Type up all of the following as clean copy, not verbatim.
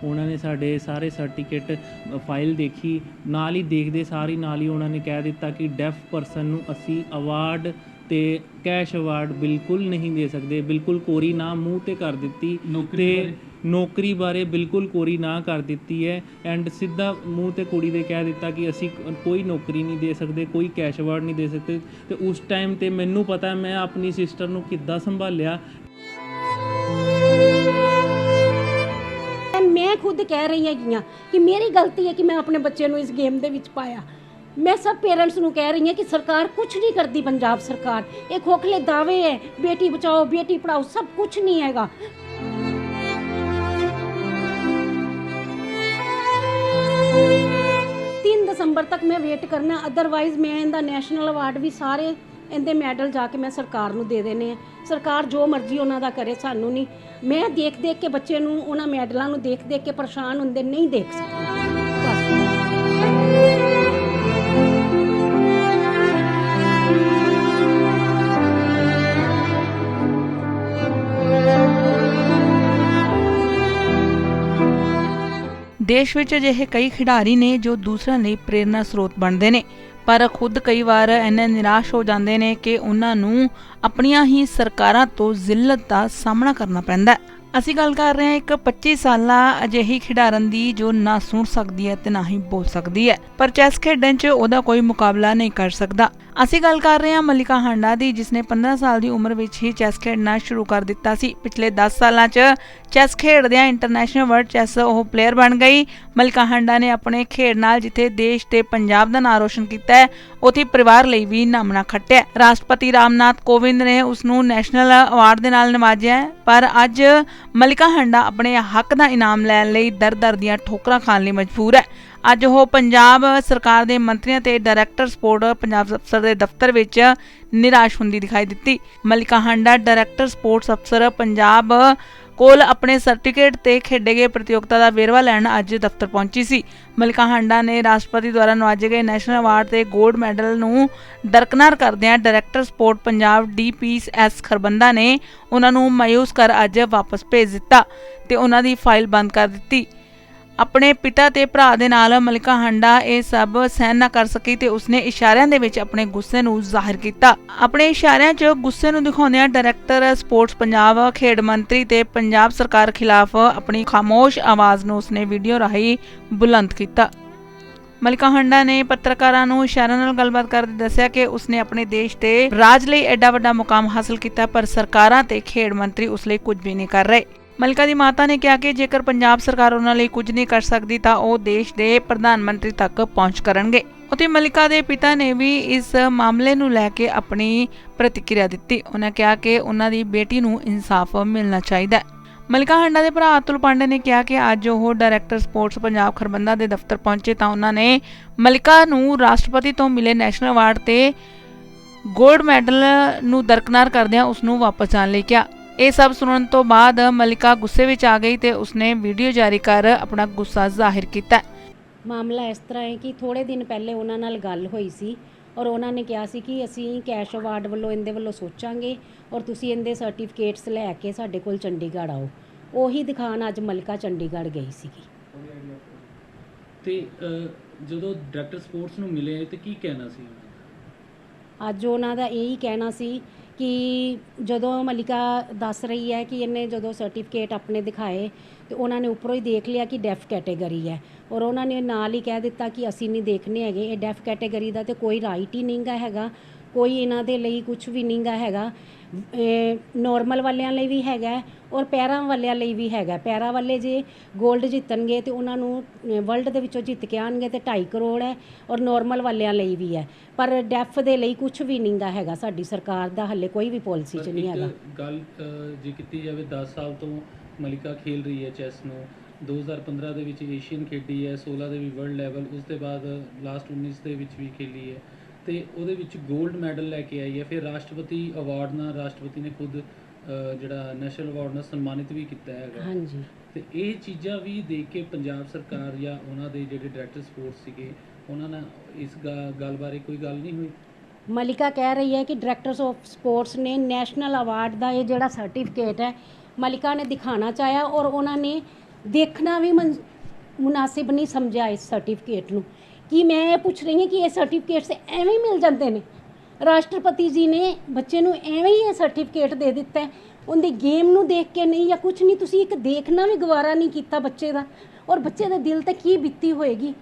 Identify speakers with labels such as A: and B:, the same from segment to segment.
A: ਉਹਨਾਂ ਨੇ ਸਾਡੇ ਸਾਰੇ ਸਰਟੀਫਿਕੇਟ ਫਾਈਲ ਦੇਖੀ, ਨਾਲ ਹੀ ਦੇਖਦੇ ਸਾਰੀ ਨਾਲ ਹੀ ਉਹਨਾਂ ਨੇ ਕਹਿ ਦਿੱਤਾ ਕਿ ਡੈਫ ਪਰਸਨ ਨੂੰ ਅਸੀਂ ਅਵਾਰਡ ਤੇ ਕੈਸ਼ ਅਵਾਰਡ ਬਿਲਕੁਲ ਨਹੀਂ ਦੇ ਸਕਦੇ। ਬਿਲਕੁਲ ਕੋਰੀ ਨਾ ਮੂੰਹ ਤੇ ਕਰ ਦਿੱਤੀ ਤੇ ਨੌਕਰੀ ਬਾਰੇ ਬਿਲਕੁਲ ਕੋਰੀ ਨਾ ਕਰ ਦਿੱਤੀ ਹੈ। ਐਂਡ ਸਿੱਧਾ ਮੂੰਹ ਤੇ ਕੁੜੀ ਦੇ ਕਹਿ ਦਿੱਤਾ ਕਿ ਅਸੀਂ ਕੋਈ ਨੌਕਰੀ ਨਹੀਂ ਦੇ ਸਕਦੇ, ਕੋਈ ਕੈਸ਼ ਅਵਾਰਡ ਨਹੀਂ ਦੇ ਸਕਦੇ। ਤੇ ਉਸ ਟਾਈਮ ਤੇ ਮੈਨੂੰ ਪਤਾ ਮੈਂ ਆਪਣੀ ਸਿਸਟਰ ਨੂੰ ਕਿੱਦਾਂ ਸੰਭਾਲਿਆ।
B: मैं खुद कह रही हैगी कि मेरी गलती है कि मैं अपने बच्चे ਨੂੰ इस गेम ਦੇ ਵਿੱਚ ਪਾਇਆ। मैं सब पेरेंट्स ਨੂੰ कह रही हूँ कि सरकार कुछ नहीं करती। पंजाब सरकार ये खोखले दावे है, बेटी बचाओ बेटी पढ़ाओ, सब कुछ नहीं हैगा। 3 ਦਸੰਬਰ तक मैं वेट करना, अदरवाइज मैं इनका नैशनल अवार्ड भी सारे इनके मैडल जाके मैं सरकार नूं दे देने। सरकार जो मर्जी उन्हां दा करे, सानू नहीं। मैं देख देख के बच्चे नूं उन्हां मैडलों नूं देख देख के परेशान हुंदे नहीं देख सकती।
C: देश विच अजिहे कई खिडारी ने जो दूसरों ਲਈ प्रेरणा स्रोत ਬਣਦੇ ਨੇ, पर खुद कई बार इन्ने निराश हो जाते हैं कि उन्होंने अपनिया ही सरकारां तो जिल्लत का सामना करना पैंदा है। ਅਸੀਂ ਗੱਲ ਕਰ ਰਹੇ ਹਾਂ ਇੱਕ 25 ਸਾਲਾ ਅਜਿਹੀ ਖਿਡਾਰਨ ਦੀ ਜੋ ਨਾ ਸੁਣ ਸਕਦੀ ਹੈ ਤੇ ਨਾ ਹੀ ਬੋਲ ਸਕਦੀ ਹੈ, ਪਰ ਚੈਸ ਖੇਡਣ 'ਚ ਉਹਦਾ ਕੋਈ ਮੁਕਾਬਲਾ ਨਹੀਂ ਕਰ ਸਕਦਾ। ਅਸੀਂ ਗੱਲ ਕਰ ਰਹੇ ਹਾਂ ਮਲਿਕਾ ਹਾਂਡਾ ਦੀ, ਜਿਸ ਨੇ 15 ਸਾਲ ਦੀ ਉਮਰ ਵਿੱਚ ਹੀ ਚੈਸ ਖੇਡਣਾ ਸ਼ੁਰੂ ਕਰ ਦਿੱਤਾ ਸੀ। ਪਿਛਲੇ 10 ਸਾਲਾਂ 'ਚ ਚੈਸ ਖੇਡਦਿਆਂ ਇੰਟਰਨੈਸ਼ਨਲ ਵਰਲਡ ਚੈਸ ਉਹ ਪਲੇਅਰ ਬਣ ਗਈ। ਮਲਿਕਾ ਹਾਂਡਾ ਨੇ ਆਪਣੇ ਖੇਡ ਨਾਲ ਜਿੱਥੇ ਦੇਸ਼ ਤੇ ਪੰਜਾਬ ਦਾ ਨਾਂ ਰੋਸ਼ਨ ਕੀਤਾ ਹੈ, ਉੱਥੇ ਪਰਿਵਾਰ ਲਈ ਵੀ ਨਾਮਣਾ ਖੱਟਿਆ। ਰਾਸ਼ਟਰਪਤੀ ਰਾਮਨਾਥ ਕੋਵਿੰਦ ਨੇ ਉਸ ਨੂੰ ਨੈਸ਼ਨਲ ਅਵਾਰਡ ਦੇ ਨਾਲ ਨਵਾਜਿਆ, ਪਰ ਅੱਜ ਮਲਿਕਾ ਹਾਂਡਾ ਆਪਣੇ ਹੱਕ ਦਾ ਇਨਾਮ ਲੈਣ ਲਈ ਦਰ-ਦਰ ਦੀਆਂ ਠੋਕਰਾਂ ਖਾਣ ਲਈ ਮਜਬੂਰ ਹੈ। ਅੱਜ ਉਹ ਪੰਜਾਬ ਸਰਕਾਰ ਦੇ ਮੰਤਰੀਆਂ ਤੇ ਡਾਇਰੈਕਟਰ ਸਪੋਰਟ ਪੰਜਾਬ ਅਫਸਰ ਦੇ ਦਫ਼ਤਰ ਵਿੱਚ ਨਿਰਾਸ਼ ਹੁੰਦੀ ਦਿਖਾਈ ਦਿੱਤੀ। ਮਲਿਕਾ ਹਾਂਡਾ ਡਾਇਰੈਕਟਰ ਸਪੋਰਟਸ ਅਫਸਰ ਪੰਜਾਬ ਕੋਲ ਆਪਣੇ ਸਰਟੀਫਿਕੇਟ ਤੇ ਖੇਡੇ ਗਏ ਪ੍ਰਤੀਯੋਗਤਾ ਦਾ ਵੇਰਵਾ ਲੈਣ ਅੱਜ ਦਫ਼ਤਰ ਪਹੁੰਚੀ ਸੀ। ਮਲਿਕਾ ਹਾਂਡਾ ਨੇ ਰਾਸ਼ਟਰਪਤੀ ਦੁਆਰਾ ਨਵਾਜੇ ਗਏ ਨੈਸ਼ਨਲ ਅਵਾਰਡ ਤੇ ਗੋਲਡ ਮੈਡਲ ਨੂੰ ਦਰਕਨਾਰ ਕਰਦਿਆਂ director support Punjab DPS Kharbanda ਨੇ ਉਹਨਾਂ ਨੂੰ ਮਾਯੂਸ ਕਰ ਅੱਜ ਵਾਪਸ ਭੇਜ ਦਿੱਤਾ ਤੇ ਉਹਨਾਂ ਦੀ ਫਾਈਲ ਬੰਦ ਕਰ ਦਿੱਤੀ। ਆਪਣੇ ਪਿਤਾ ਤੇ ਭਰਾ ਦੇ ਨਾਲ ਮਲਿਕਾ ਹਾਂਡਾ ਇਹ ਸਭ ਸਹਿਣ ਨਾ ਕਰ ਸਕੀ ਤੇ ਉਸਨੇ ਇਸ਼ਾਰਿਆਂ ਦੇ ਵਿੱਚ ਆਪਣੇ ਗੁੱਸੇ ਨੂੰ ਜ਼ਾਹਿਰ ਕੀਤਾ। ਆਪਣੇ ਇਸ਼ਾਰਿਆਂ 'ਚ ਗੁੱਸੇ ਨੂੰ ਦਿਖਾਉਂਦਿਆਂ ਡਾਇਰੈਕਟਰ ਸਪੋਰਟਸ ਪੰਜਾਬ, ਖੇਡ ਮੰਤਰੀ ਤੇ ਪੰਜਾਬ ਸਰਕਾਰ ਖਿਲਾਫ ਆਪਣੀ ਖਾਮੋਸ਼ ਆਵਾਜ਼ ਨੂੰ ਉਸਨੇ ਵੀਡੀਓ ਰਾਹੀਂ ਬੁਲੰਦ ਕੀਤਾ। ਮਲਿਕਾ ਹਾਂਡਾ ਨੇ ਪੱਤਰਕਾਰਾਂ ਨੂੰ ਇਸ਼ਾਰਿਆਂ ਨਾਲ ਗੱਲਬਾਤ ਕਰਦੇ ਦੱਸਿਆ ਕਿ ਉਸਨੇ ਆਪਣੇ ਦੇਸ਼ ਤੇ ਰਾਜ ਲਈ ਐਡਾ ਵੱਡਾ ਮੁਕਾਮ ਹਾਸਲ ਕੀਤਾ, ਪਰ ਸਰਕਾਰਾਂ ਤੇ ਖੇਡ ਮੰਤਰੀ ਉਸ ਲਈ ਕੁਝ ਵੀ ਨਹੀਂ ਕਰ ਰਹੇ। ਮਲਿਕਾ ਦੀ ਮਾਤਾ ਨੇ ਕਿਹਾ ਕਿ ਜੇਕਰ ਪੰਜਾਬ ਸਰਕਾਰ ਉਹਨਾਂ ਲਈ ਕੁਝ ਨਹੀਂ ਕਰ ਸਕਦੀ ਤਾਂ ਉਹ ਦੇਸ਼ ਦੇ ਪ੍ਰਧਾਨ ਮੰਤਰੀ ਤੱਕ ਪਹੁੰਚ ਕਰਨਗੇ। ਉੱਥੇ ਮਲਿਕਾ ਦੇ ਪਿਤਾ ਨੇ ਵੀ ਇਸ ਮਾਮਲੇ ਨੂੰ ਲੈ ਕੇ ਆਪਣੀ ਪ੍ਰਤੀਕਿਰਿਆ ਦਿੱਤੀ। ਉਹਨਾਂ ਕਿਹਾ ਕਿ ਉਹਨਾਂ ਦੀ ਬੇਟੀ ਨੂੰ ਇਨਸਾਫ ਮਿਲਣਾ ਚਾਹੀਦਾ ਹੈ। ਮਲਿਕਾ ਹਾਂਡਾ ਦੇ ਭਰਾ ਅਤੁਲ ਪਾਂਡੇ ਨੇ ਕਿਹਾ ਕਿ ਅੱਜ ਉਹ ਡਾਇਰੈਕਟਰ ਸਪੋਰਟਸ ਪੰਜਾਬ ਖਰਬੰਦਾ ਦੇ ਦਫ਼ਤਰ ਪਹੁੰਚੇ ਤਾਂ ਉਹਨਾਂ ਨੇ ਮਲਿਕਾ ਨੂੰ ਰਾਸ਼ਟਰਪਤੀ ਤੋਂ ਮਿਲੇ ਨੈਸ਼ਨਲ ਅਵਾਰਡ ਤੇ ਗੋਲਡ ਮੈਡਲ ਨੂੰ ਦਰਕਨਾਰ ਕਰਦਿਆਂ ਉਸ ਨੂੰ ਵਾਪਸ ਜਾਣ ਲਈ ਕਿਹਾ। ਇਹ ਸਭ ਸੁਣਨ ਤੋਂ ਬਾਅਦ ਮਲਿਕਾ ਗੁੱਸੇ ਵਿੱਚ ਆ ਗਈ ਤੇ ਉਸਨੇ ਵੀਡੀਓ ਜਾਰੀ ਕਰ ਆਪਣਾ ਗੁੱਸਾ ਜ਼ਾਹਿਰ ਕੀਤਾ।
B: ਮਾਮਲਾ ਇਸ ਤਰ੍ਹਾਂ ਹੈ ਕਿ ਥੋੜੇ ਦਿਨ ਪਹਿਲੇ ਉਹਨਾਂ ਨਾਲ ਗੱਲ ਹੋਈ ਸੀ ਔਰ ਉਹਨਾਂ ਨੇ ਕਿਹਾ ਸੀ ਕਿ ਅਸੀਂ ਕੈਸ਼ ਅਵਾਰਡ ਵੱਲੋਂ ਇਹਦੇ ਵੱਲੋਂ ਸੋਚਾਂਗੇ ਔਰ ਤੁਸੀਂ ਇਹਦੇ ਸਰਟੀਫਿਕੇਟਸ ਲੈ ਕੇ ਸਾਡੇ ਕੋਲ ਚੰਡੀਗੜ੍ਹ ਆਓ। ਉਹੀ ਦਿਖਾਣ ਅੱਜ ਮਲਿਕਾ ਚੰਡੀਗੜ੍ਹ ਗਈ ਸੀਗੀ।
A: ਤੇ ਜਦੋਂ ਡਾਇਰੈਕਟਰ ਸਪੋਰਟਸ ਨੂੰ ਮਿਲੇ ਤੇ ਕੀ ਕਹਿਣਾ ਸੀ?
B: ਅੱਜ ਉਹਨਾਂ ਦਾ ਇਹੀ ਕਹਿਣਾ ਸੀ ਕਿ ਜਦੋਂ ਮਲਿਕਾ ਦੱਸ ਰਹੀ ਹੈ ਕਿ ਇਹਨੇ ਜਦੋਂ ਸਰਟੀਫਿਕੇਟ ਆਪਣੇ ਦਿਖਾਏ ਤੇ ਉਹਨਾਂ ਨੇ ਉੱਪਰੋਂ ਹੀ ਦੇਖ ਲਿਆ ਕਿ ਡੈਫ ਕੈਟੇਗਰੀ ਹੈ ਔਰ ਉਹਨਾਂ ਨੇ ਨਾਲ ਹੀ ਕਹਿ ਦਿੱਤਾ ਕਿ ਅਸੀਂ ਨਹੀਂ ਦੇਖਣੇ ਹੈਗੇ, ਇਹ ਡੈਫ ਕੈਟੇਗਰੀ ਦਾ ਤੇ ਕੋਈ ਰਾਈਟ ਹੀ ਨਹੀਂਗਾ ਹੈਗਾ, ਕੋਈ ਇਹਨਾਂ ਦੇ ਲਈ ਕੁਝ ਵੀ ਨਹੀਂਗਾ ਹੈਗਾ। ਨੋਰਮਲ ਵਾਲਿਆਂ ਲਈ ਵੀ ਹੈਗਾ ਔਰ ਪੈਰਾਂ ਵਾਲਿਆਂ ਲਈ ਵੀ ਹੈਗਾ। ਪੈਰਾਂ ਵਾਲੇ ਜੇ ਗੋਲਡ ਜਿੱਤਣਗੇ ਤੇ ਉਹਨਾਂ ਨੂੰ ਵਰਲਡ ਦੇ ਵਿੱਚੋਂ ਜਿੱਤ ਕੇ ਆਉਣਗੇ ਤੇ 2.5 ਕਰੋੜ ਹੈ ਔਰ ਨੋਰਮਲ ਵਾਲਿਆਂ ਲਈ ਵੀ ਹੈ, ਪਰ ਡੈਫ ਦੇ ਲਈ ਕੁਝ ਵੀ ਨਹੀਂਗਾ ਹੈਗਾ। ਸਾਡੀ ਸਰਕਾਰ ਦਾ ਹਾਲੇ ਕੋਈ ਵੀ ਪਾਲਿਸੀ 'ਚ ਨਹੀਂ ਹੈਗਾ।
A: ਗੱਲ ਜੇ ਕੀਤੀ ਜਾਵੇ 10 ਸਾਲ ਤੋਂ ਮਲਿਕਾ ਖੇਲ ਰਹੀ ਹੈ ਚੈਸ ਨੂੰ। 2015 ਦੇ ਵਿੱਚ ਏਸ਼ੀਅਨ ਖੇਡੀ ਹੈ, 16 ਦੇ ਵੀ ਵਰਲਡ ਲੈਵਲ, ਉਸ ਤੋਂ ਬਾਅਦ ਲਾਸਟ 19 ਦੇ ਵਿੱਚ ਵੀ ਖੇਲੀ ਹੈ ਤੇ ਉਹਦੇ ਵਿੱਚ 골ਡ ਮੈਡਲ ਲੈ ਕੇ ਆਈ ਹੈ। ਫਿਰ ਰਾਸ਼ਟਰਪਤੀ ਅਵਾਰਡ ਨਾਲ ਰਾਸ਼ਟਰਪਤੀ ਨੇ ਖੁਦ ਜਿਹੜਾ ਨੈਸ਼ਨਲ ਅਵਾਰਡ ਨਾਲ ਸਨਮਾਨਿਤ ਵੀ ਕੀਤਾ ਹੈਗਾ।
B: ਹਾਂਜੀ,
A: ਤੇ ਇਹ ਚੀਜ਼ਾਂ ਵੀ ਦੇਖ ਕੇ ਪੰਜਾਬ ਸਰਕਾਰ ਜਾਂ ਉਹਨਾਂ ਦੇ ਜਿਹੜੇ ਡਾਇਰੈਕਟਰ ਸਪੋਰਟਸ ਸੀਗੇ ਉਹਨਾਂ ਨਾਲ ਇਸ ਗੱਲ ਬਾਰੇ ਕੋਈ ਗੱਲ ਨਹੀਂ ਹੋਈ?
B: ਮਲਿਕਾ ਕਹਿ ਰਹੀ ਹੈ ਕਿ ਡਾਇਰੈਕਟਰਸ ਆਫ ਸਪੋਰਟਸ ਨੇ ਨੈਸ਼ਨਲ ਅਵਾਰਡ ਦਾ ਇਹ ਜਿਹੜਾ ਸਰਟੀਫਿਕੇਟ ਹੈ ਮਲਿਕਾ ਨੇ ਦਿਖਾਣਾ ਚਾਹਿਆ ਔਰ ਉਹਨਾਂ ਨੇ ਦੇਖਣਾ ਵੀ ਮੁਨਾਸਿਬ ਨਹੀਂ ਸਮਝਿਆ ਇਸ ਸਰਟੀਫਿਕੇਟ ਨੂੰ। ਕਿ ਮੈਂ ਇਹ ਪੁੱਛ ਰਹੀ ਹਾਂ ਕਿ ਇਹ ਸਰਟੀਫਿਕੇਟਸ ਐਵੇਂ ਹੀ ਮਿਲ ਜਾਂਦੇ ਨੇ? ਰਾਸ਼ਟਰਪਤੀ ਜੀ ਨੇ ਬੱਚੇ ਨੂੰ ਐਵੇਂ ਹੀ ਇਹ ਸਰਟੀਫਿਕੇਟ ਦੇ ਦਿੱਤਾ ਹੈ, ਉਹਦੀ ਗੇਮ ਨੂੰ ਦੇਖ ਕੇ ਨਹੀਂ ਜਾਂ ਕੁਝ ਨਹੀਂ। ਤੁਸੀਂ ਇੱਕ ਦੇਖਣਾ ਵੀ ਗਵਾਰਾ ਨਹੀਂ ਕੀਤਾ ਬੱਚੇ ਦਾ, ਔਰ ਬੱਚੇ ਦੇ ਦਿਲ ਤੇ ਕੀ ਬੀਤੀ ਹੋਏਗੀ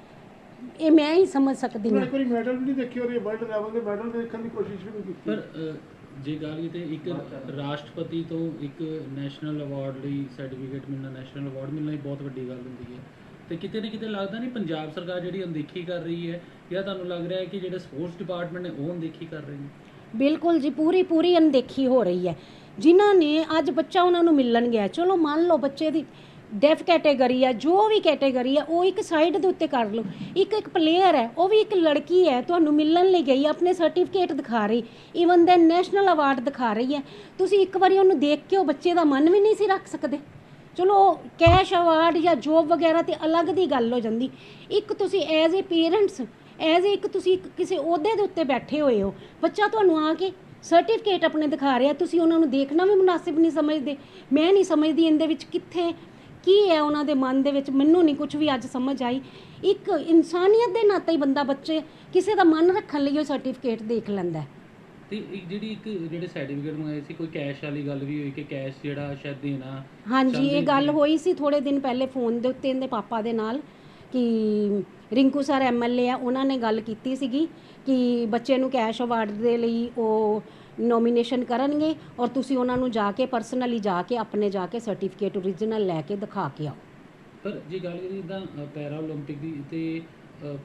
B: ਇਹ ਮੈਂ ਹੀ ਸਮਝ ਸਕਦੀ ਹਾਂ।
D: ਇੱਕ ਵਾਰੀ ਮੈਡਲ ਵੀ ਨਹੀਂ ਦੇਖੇ ਔਰ ਇਹ ਵਰਲਡ ਲੈਵਲ ਦੇ ਮੈਡਲ ਦੇਖਣ ਦੀ ਕੋਸ਼ਿਸ਼ ਵੀ ਨਹੀਂ ਕੀਤੀ।
E: ਪਰ ਜੇ ਗੱਲ ਕੀਤੇ ਇੱਕ ਰਾਸ਼ਟਰਪਤੀ ਤੋਂ ਇੱਕ ਨੈਸ਼ਨਲ ਅਵਾਰਡ ਲਈ ਸਰਟੀਫਿਕੇਟ ਮਿਲਣਾ, ਨੈਸ਼ਨਲ ਅਵਾਰਡ ਮਿਲਣਾ ਹੀ ਬਹੁਤ ਵੱਡੀ ਗੱਲ ਹੁੰਦੀ ਹੈ। ਤੇ ਕਿਤੇ ਨਾ ਕਿਤੇ ਲੱਗਦਾ ਨਹੀਂ ਪੰਜਾਬ ਸਰਕਾਰ ਜਿਹੜੀ ਅਣਦੇਖੀ ਕਰ ਰਹੀ ਹੈ, ਜਾਂ ਤੁਹਾਨੂੰ ਲੱਗ ਰਿਹਾ ਹੈ ਕਿ ਜਿਹੜੇ ਸਪੋਰਟਸ ਡਿਪਾਰਟਮੈਂਟ ਨੇ ਉਹ ਅਣਦੇਖੀ ਕਰ ਰਹੇ ਨੇ?
B: ਬਿਲਕੁਲ ਜੀ, ਪੂਰੀ ਅਣਦੇਖੀ ਹੋ ਰਹੀ ਹੈ। ਜਿਨ੍ਹਾਂ ਨੇ ਅੱਜ ਬੱਚਾ ਉਹਨਾਂ ਨੂੰ ਮਿਲਣ ਗਿਆ, ਚਲੋ ਮੰਨ ਲਓ ਬੱਚੇ ਦੀ ਡੈਫ ਕੈਟੇਗਰੀ ਹੈ, ਜੋ ਵੀ ਕੈਟੇਗਰੀ ਹੈ ਉਹ ਇੱਕ ਸਾਈਡ ਦੇ ਉੱਤੇ ਕਰ ਲਓ। ਇੱਕ ਪਲੇਅਰ ਹੈ, ਉਹ ਵੀ ਇੱਕ ਲੜਕੀ ਹੈ, ਤੁਹਾਨੂੰ ਮਿਲਣ ਲਈ ਗਈ, ਆਪਣੇ ਸਰਟੀਫਿਕੇਟ ਦਿਖਾ ਰਹੀ, ਈਵਨ ਦੈਨ ਨੈਸ਼ਨਲ ਅਵਾਰਡ ਦਿਖਾ ਰਹੀ ਹੈ। ਤੁਸੀਂ ਇੱਕ ਵਾਰੀ ਉਹਨੂੰ ਦੇਖ ਕੇ ਉਹ ਬੱਚੇ ਦਾ ਮਨ ਵੀ ਨਹੀਂ ਸੀ ਰੱਖ ਸਕਦੇ? ਚਲੋ ਕੈਸ਼ ਅਵਾਰਡ ਜਾਂ ਜੋਬ ਵਗੈਰਾ ਤੇ ਅਲੱਗ ਦੀ ਗੱਲ ਹੋ ਜਾਂਦੀ। ਇੱਕ ਤੁਸੀਂ as a parents, as a ਇੱਕ ਤੁਸੀਂ ਕਿਸੇ ਅਹੁਦੇ ਦੇ ਉੱਤੇ ਬੈਠੇ ਹੋਏ ਹੋ, ਬੱਚਾ ਤੁਹਾਨੂੰ ਆ ਕੇ ਸਰਟੀਫਿਕੇਟ ਆਪਣੇ ਦਿਖਾ ਰਿਹਾ, ਤੁਸੀਂ ਉਹਨਾਂ ਨੂੰ ਦੇਖਣਾ ਵੀ ਮੁਨਾਸਿਬ ਨਹੀਂ ਸਮਝਦੇ? ਮੈਂ ਨਹੀਂ ਸਮਝਦੀ ਇਹਦੇ ਵਿੱਚ ਕਿੱਥੇ ਕੀ ਹੈ ਉਹਨਾਂ ਦੇ ਮਨ ਦੇ ਵਿੱਚ, ਮੈਨੂੰ ਨਹੀਂ ਕੁਝ ਵੀ ਅੱਜ ਸਮਝ ਆਈ। ਇੱਕ ਇਨਸਾਨੀਅਤ ਦੇ ਨਾਤੇ ਹੀ ਬੰਦਾ ਬੱਚੇ ਕਿਸੇ ਦਾ ਮਨ ਰੱਖਣ ਲਈ ਉਹ ਸਰਟੀਫਿਕੇਟ ਦੇਖ ਲੈਂਦਾ।
E: ਤੇ ਜਿਹੜੇ ਸਰਟੀਫਿਕੇਟ ਮੰਗਾਏ ਸੀ, ਕੋਈ ਕੈਸ਼ ਵਾਲੀ ਗੱਲ ਵੀ ਹੋਈ ਕਿ ਕੈਸ਼ ਜਿਹੜਾ ਸ਼ਾਇਦ ਦੇਣਾ?
B: ਹਾਂਜੀ, ਇਹ ਗੱਲ ਹੋਈ ਸੀ ਥੋੜੇ ਦਿਨ ਪਹਿਲੇ ਫੋਨ ਦੇ ਉੱਤੇ ਇਹਦੇ ਪਾਪਾ ਦੇ ਨਾਲ, ਕਿ ਰਿੰਕੂ ਸਰ ਐਮਐਲਏ ਆ, ਉਹਨਾਂ ਨੇ ਗੱਲ ਕੀਤੀ ਸੀਗੀ ਕਿ ਬੱਚੇ ਨੂੰ ਕੈਸ਼ ਅਵਾਰਡ ਦੇ ਲਈ ਉਹ ਨੋਮੀਨੇਸ਼ਨ ਕਰਨਗੇ ਔਰ ਤੁਸੀਂ ਉਹਨਾਂ ਨੂੰ ਜਾ ਕੇ ਪਰਸਨਲੀ ਜਾ ਕੇ ਆਪਣੇ ਜਾ ਕੇ ਸਰਟੀਫਿਕੇਟ ਓਰੀਜਨਲ ਲੈ ਕੇ ਦਿਖਾ ਕੇ ਆਓ।
E: ਪਰ ਜੇ ਗੱਲ ਕਰੀਏ ਤਾਂ ਪੈਰਾ ਓਲੰਪਿਕ ਦੀ, ਤੇ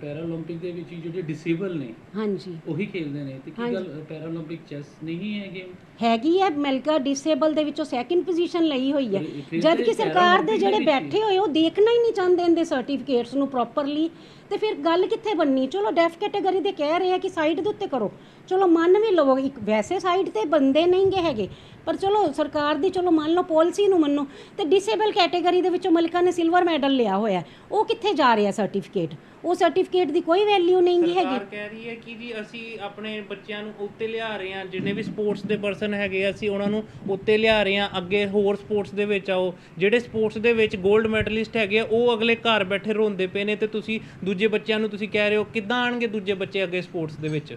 E: ਪੈਰਾ ਓਲੰਪਿਕ ਦੇ ਵਿੱਚ ਜਿਹੜੇ ਡਿਸੇਬਲ ਨੇ
B: ਹਾਂਜੀ
E: ਉਹੀ ਖੇਡਦੇ ਨੇ, ਤੇ ਕੀ ਗੱਲ ਪੈਰਾ ਓਲੰਪਿਕ ਚੈਸ ਨਹੀਂ ਹੈ ਗੇਮ?
B: ਹੈਗੀ ਹੈ। ਮਲਿਕਾ ਡਿਸੇਬਲ ਦੇ ਵਿੱਚੋਂ ਸੈਕਿੰਡ ਪੋਜੀਸ਼ਨ ਲਈ ਹੋਈ ਹੈ, ਜਦ ਕਿ ਸਰਕਾਰ ਦੇ ਜਿਹੜੇ ਬੈਠੇ ਹੋਏ ਉਹ ਦੇਖਣਾ ਹੀ ਨਹੀਂ ਚਾਹੁੰਦੇ ਇਹਦੇ ਸਰਟੀਫਿਕੇਟਸ ਨੂੰ ਪ੍ਰੋਪਰਲੀ। ਤੇ ਫਿਰ ਗੱਲ ਕਿੱਥੇ ਬਣਨੀ? ਚਲੋ ਡੈਫ ਕੈਟੇਗਰੀ ਦੇ ਕਹਿ ਰਹੇ ਆ ਕਿ ਸਾਈਡ ਦੇ ਉੱਤੇ ਕਰੋ, ਚਲੋ ਮੰਨ ਵੀ ਲਵੋ, ਇੱਕ ਵੈਸੇ ਸਾਈਡ ਤੇ ਬੰਦੇ ਨਹੀਂਗੇ ਹੈਗੇ, ਪਰ ਚਲੋ ਸਰਕਾਰ ਦੀ ਚਲੋ ਮੰਨ ਲਓ ਪਾਲਿਸੀ ਨੂੰ ਮੰਨੋ। ਤੇ ਡਿਸੇਬਲ ਕੈਟੇਗਰੀ ਦੇ ਵਿੱਚੋਂ ਮਲਿਕਾ ਨੇ ਸਿਲਵਰ ਮੈਡਲ ਲਿਆ ਹੋਇਆ, ਉਹ ਕਿੱਥੇ ਜਾ ਰਿਹਾ ਸਰਟੀਫਿਕੇਟ? ਉਹ ਸਰਟੀਫਿਕੇਟ ਦੀ ਕੋਈ ਵੈਲਿਊ ਨਹੀਂ ਹੈਗੀ।
A: ਸਰਕਾਰ ਕਹਿ ਰਹੀ ਹੈ ਕਿ ਜੀ ਅਸੀਂ ਆਪਣੇ ਬੱਚਿਆਂ ਨੂੰ ਉੱਤੇ ਲਿਆ ਰਹੇ ਹਾਂ, ਜਿੰਨੇ ਵੀ ਸਪੋਰਟਸ ਦੇ ਪਰਸਨ ਹੈਗੇ ਅਸੀਂ ਉਹਨਾਂ ਨੂੰ ਉੱਤੇ ਲਿਆ ਰਹੇ ਹਾਂ, ਅੱਗੇ ਹੋਰ ਸਪੋਰਟਸ ਦੇ ਵਿੱਚ ਆਓ। ਜਿਹੜੇ ਸਪੋਰਟਸ ਦੇ ਵਿੱਚ 골ਡ ਮੈਡਲਿਸਟ ਹੈਗੇ ਆ ਉਹ ਅਗਲੇ ਘਰ ਬੈਠੇ ਰੋਂਦੇ ਪਏ ਨੇ, ਤੇ ਤੁਸੀਂ ਦੂਜੇ ਬੱਚਿਆਂ ਨੂੰ ਤੁਸੀਂ ਕਹਿ ਰਹੇ ਹੋ ਕਿੱਦਾਂ ਆਣਗੇ ਦੂਜੇ ਬੱਚੇ ਅੱਗੇ ਸਪੋਰਟਸ ਦੇ ਵਿੱਚ?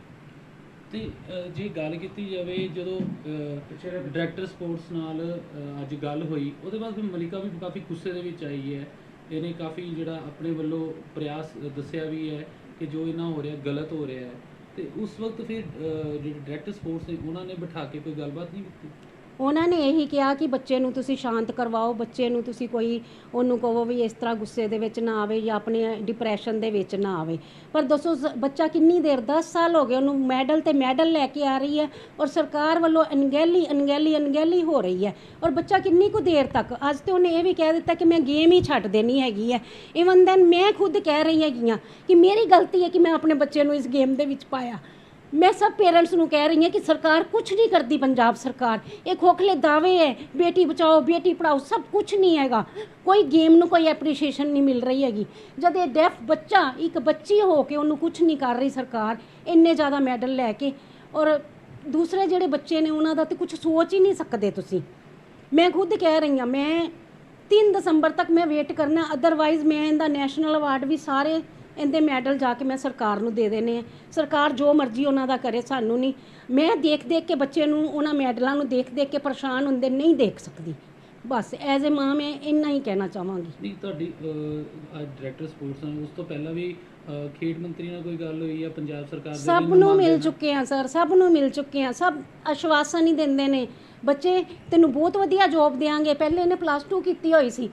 E: ਤੇ ਜੇ ਗੱਲ ਕੀਤੀ ਜਾਵੇ, ਜਦੋਂ ਡਾਇਰੈਕਟਰ ਸਪੋਰਟਸ ਨਾਲ ਅੱਜ ਗੱਲ ਹੋਈ, ਉਹਦੇ ਬਾਅਦ ਫਿਰ ਮਲਿਕਾ ਵੀ ਕਾਫੀ ਗੁੱਸੇ ਦੇ ਵਿੱਚ ਆਈ ਹੈ। ਇਹਨੇ ਕਾਫੀ ਜਿਹੜਾ ਆਪਣੇ ਵੱਲੋਂ ਪ੍ਰਯਾਸ ਦੱਸਿਆ ਵੀ ਹੈ ਕਿ ਜੋ ਇਹਨਾਂ ਹੋ ਰਿਹਾ ਗਲਤ ਹੋ ਰਿਹਾ ਹੈ। ਤੇ ਉਸ ਵਕਤ ਫਿਰ ਜਿਹੜੇ ਡਾਇਰੈਕਟਰ ਸਪੋਰਟਸ ਨੇ ਉਹਨਾਂ ਨੇ ਬਿਠਾ ਕੇ ਕੋਈ ਗੱਲਬਾਤ ਨਹੀਂ ਕੀਤੀ?
B: ਉਹਨਾਂ ਨੇ ਇਹੀ ਕਿਹਾ ਕਿ ਬੱਚੇ ਨੂੰ ਤੁਸੀਂ ਸ਼ਾਂਤ ਕਰਵਾਓ, ਬੱਚੇ ਨੂੰ ਤੁਸੀਂ ਕੋਈ ਉਹਨੂੰ ਕਹੋ ਵੀ ਇਸ ਤਰ੍ਹਾਂ ਗੁੱਸੇ ਦੇ ਵਿੱਚ ਨਾ ਆਵੇ ਜਾਂ ਆਪਣੇ ਡਿਪਰੈਸ਼ਨ ਦੇ ਵਿੱਚ ਨਾ ਆਵੇ। ਪਰ ਦੱਸੋ ਬੱਚਾ ਕਿੰਨੀ ਦੇਰ 10 ਸਾਲ ਹੋ ਗਏ ਉਹਨੂੰ ਮੈਡਲ ਤੇ ਮੈਡਲ ਲੈ ਕੇ ਆ ਰਹੀ ਹੈ, ਔਰ ਸਰਕਾਰ ਵੱਲੋਂ ਅਣਗਹਿਲੀ ਹੋ ਰਹੀ ਹੈ। ਔਰ ਬੱਚਾ ਕਿੰਨੀ ਕੁ ਦੇਰ ਤੱਕ, ਅੱਜ ਤੇ ਉਹਨੇ ਇਹ ਵੀ ਕਹਿ ਦਿੱਤਾ ਕਿ ਮੈਂ ਗੇਮ ਹੀ ਛੱਡ ਦੇਣੀ ਹੈਗੀ ਹੈ। ਇਵਨ ਦੈਨ ਮੈਂ ਖੁਦ ਕਹਿ ਰਹੀ ਹੈਗੀ ਹਾਂ ਕਿ ਮੇਰੀ ਗਲਤੀ ਹੈ ਕਿ ਮੈਂ ਆਪਣੇ ਬੱਚੇ ਨੂੰ ਇਸ ਗੇਮ ਦੇ ਵਿੱਚ ਪਾਇਆ। ਮੈਂ ਸਭ ਪੇਰੈਂਟਸ ਨੂੰ ਕਹਿ ਰਹੀ ਹਾਂ ਕਿ ਸਰਕਾਰ ਕੁਝ ਨਹੀਂ ਕਰਦੀ, ਪੰਜਾਬ ਸਰਕਾਰ ਇਹ ਖੋਖਲੇ ਦਾਅਵੇ ਹੈ, ਬੇਟੀ ਬਚਾਓ ਬੇਟੀ ਪੜਾਓ, ਸਭ ਕੁਝ ਨਹੀਂ ਹੈਗਾ। ਕੋਈ ਗੇਮ ਨੂੰ ਕੋਈ ਐਪਰੀਸ਼ੀਏਸ਼ਨ ਨਹੀਂ ਮਿਲ ਰਹੀ ਹੈਗੀ। ਜਦ ਇਹ ਡੈਫ ਬੱਚਾ ਇੱਕ ਬੱਚੀ ਹੋ ਕੇ ਉਹਨੂੰ ਕੁਝ ਨਹੀਂ ਕਰ ਰਹੀ ਸਰਕਾਰ, ਇੰਨੇ ਜ਼ਿਆਦਾ ਮੈਡਲ ਲੈ ਕੇ, ਔਰ ਦੂਸਰੇ ਜਿਹੜੇ ਬੱਚੇ ਨੇ ਉਹਨਾਂ ਦਾ ਤਾਂ ਕੁਝ ਸੋਚ ਹੀ ਨਹੀਂ ਸਕਦੇ ਤੁਸੀਂ। ਮੈਂ ਖੁਦ ਕਹਿ ਰਹੀ ਹਾਂ, ਮੈਂ 3 ਦਸੰਬਰ ਤੱਕ ਮੈਂ ਵੇਟ ਕਰਨਾ, ਅਦਰਵਾਈਜ਼ ਮੈਂ ਇਹਦਾ ਨੈਸ਼ਨਲ ਅਵਾਰਡ ਵੀ ਸਾਰੇ ਇਹਦੇ ਮੈਡਲ ਜਾ ਕੇ ਮੈਂ ਸਰਕਾਰ ਨੂੰ ਦੇ ਦੇਣੇ ਆ। ਸਰਕਾਰ ਜੋ ਮਰਜ਼ੀ ਉਹਨਾਂ ਦਾ ਕਰੇ, ਸਾਨੂੰ ਨਹੀਂ। ਮੈਂ ਦੇਖ ਕੇ ਬੱਚੇ ਨੂੰ ਉਹਨਾਂ ਮੈਡਲਾਂ ਨੂੰ ਦੇਖ ਕੇ ਪਰੇਸ਼ਾਨ ਹੁੰਦੇ ਨਹੀਂ ਦੇਖ ਸਕਦੀ। ਬਸ ਐਜ਼ ਏ ਮਾਂ ਮੈਂ ਇੰਨਾ ਹੀ ਕਹਿਣਾ ਚਾਹਾਂਗੀ।
E: ਨਹੀਂ, ਤੁਹਾਡੀ ਡਾਇਰੈਕਟਰ ਸਪੋਰਟਸ ਨਾਲ ਉਸ ਤੋਂ ਪਹਿਲਾਂ ਵੀ ਖੇਡ ਮੰਤਰੀ ਨਾਲ ਕੋਈ ਗੱਲ ਹੋਈ ਹੈ ਪੰਜਾਬ ਸਰਕਾਰ ਦੇ?
B: ਸਭ ਨੂੰ ਮਿਲ ਚੁੱਕੇ ਆ ਸਰ, ਸਭ ਨੂੰ ਮਿਲ ਚੁੱਕੇ ਆ, ਸਭ ਆਸ਼ਵਾਸਨ ਹੀ ਦਿੰਦੇ ਨੇ ਬੱਚੇ ਤੈਨੂੰ ਬਹੁਤ ਵਧੀਆ ਜੋਬ ਦੇਵਾਂਗੇ। ਪਹਿਲੇ ਇਹਨੇ +2 ਕੀਤੀ ਹੋਈ ਸੀ,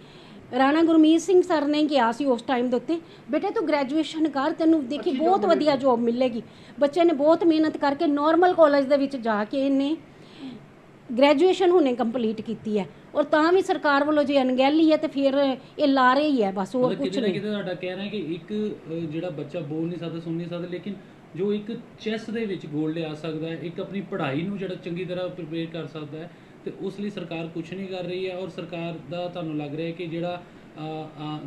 B: ਰਾਣਾ ਗੁਰਮੀਤ ਸਿੰਘ ਸਰ ਨੇ ਕਿਹਾ ਸੀ ਉਸ ਟਾਈਮ ਦੇ ਉੱਤੇ, ਬੇਟੇ ਤੂੰ ਗ੍ਰੈਜੂਏਸ਼ਨ ਕਰ, ਤੈਨੂੰ ਦੇਖੀ ਬਹੁਤ ਵਧੀਆ ਜੋਬ ਮਿਲੇਗੀ। ਬੱਚੇ ਨੇ ਬਹੁਤ ਮਿਹਨਤ ਕਰਕੇ ਨਾਰਮਲ ਕਾਲਜ ਦੇ ਵਿੱਚ ਜਾ ਕੇ ਇਹਨੇ ਗ੍ਰੈਜੂਏਸ਼ਨ ਹੁਣੇ ਕੰਪਲੀਟ ਕੀਤੀ ਹੈ। ਔਰ ਤਾਂ ਵੀ ਸਰਕਾਰ ਵੱਲੋਂ ਜੇ ਅਣਗਹਿਲੀ ਹੈ ਤੇ ਫਿਰ ਇਹ ਲਾਰੇ ਹੀ ਹੈ, ਬਸ ਹੋਰ ਕੁਝ ਨਹੀਂ।
E: ਕਿਤੇ ਤੁਹਾਡਾ ਕਹਿਣਾ ਹੈ ਕਿ ਇੱਕ ਜਿਹੜਾ ਬੱਚਾ ਬੋਲ ਨਹੀਂ ਸਕਦਾ, ਸੁਣ ਨਹੀਂ ਸਕਦਾ, ਲੇਕਿਨ ਜੋ ਇੱਕ ਚੈਸ ਦੇ ਵਿੱਚ ਗੋਲ ਲਿਆ ਸਕਦਾ ਹੈ, ਇੱਕ ਆਪਣੀ ਪੜ੍ਹਾਈ ਨੂੰ ਜਿਹੜਾ ਚੰਗੀ ਤਰ੍ਹਾਂ ਪ੍ਰਿਪੇਅਰ ਕਰ ਸਕਦਾ ਹੈ, ਤੇ ਉਸ ਲਈ ਸਰਕਾਰ ਕੁਝ ਨਹੀਂ ਕਰ ਰਹੀ ਹੈ। ਔਰ ਸਰਕਾਰ ਦਾ ਤੁਹਾਨੂੰ ਲੱਗ ਰਿਹਾ ਹੈ ਕਿ ਜਿਹੜਾ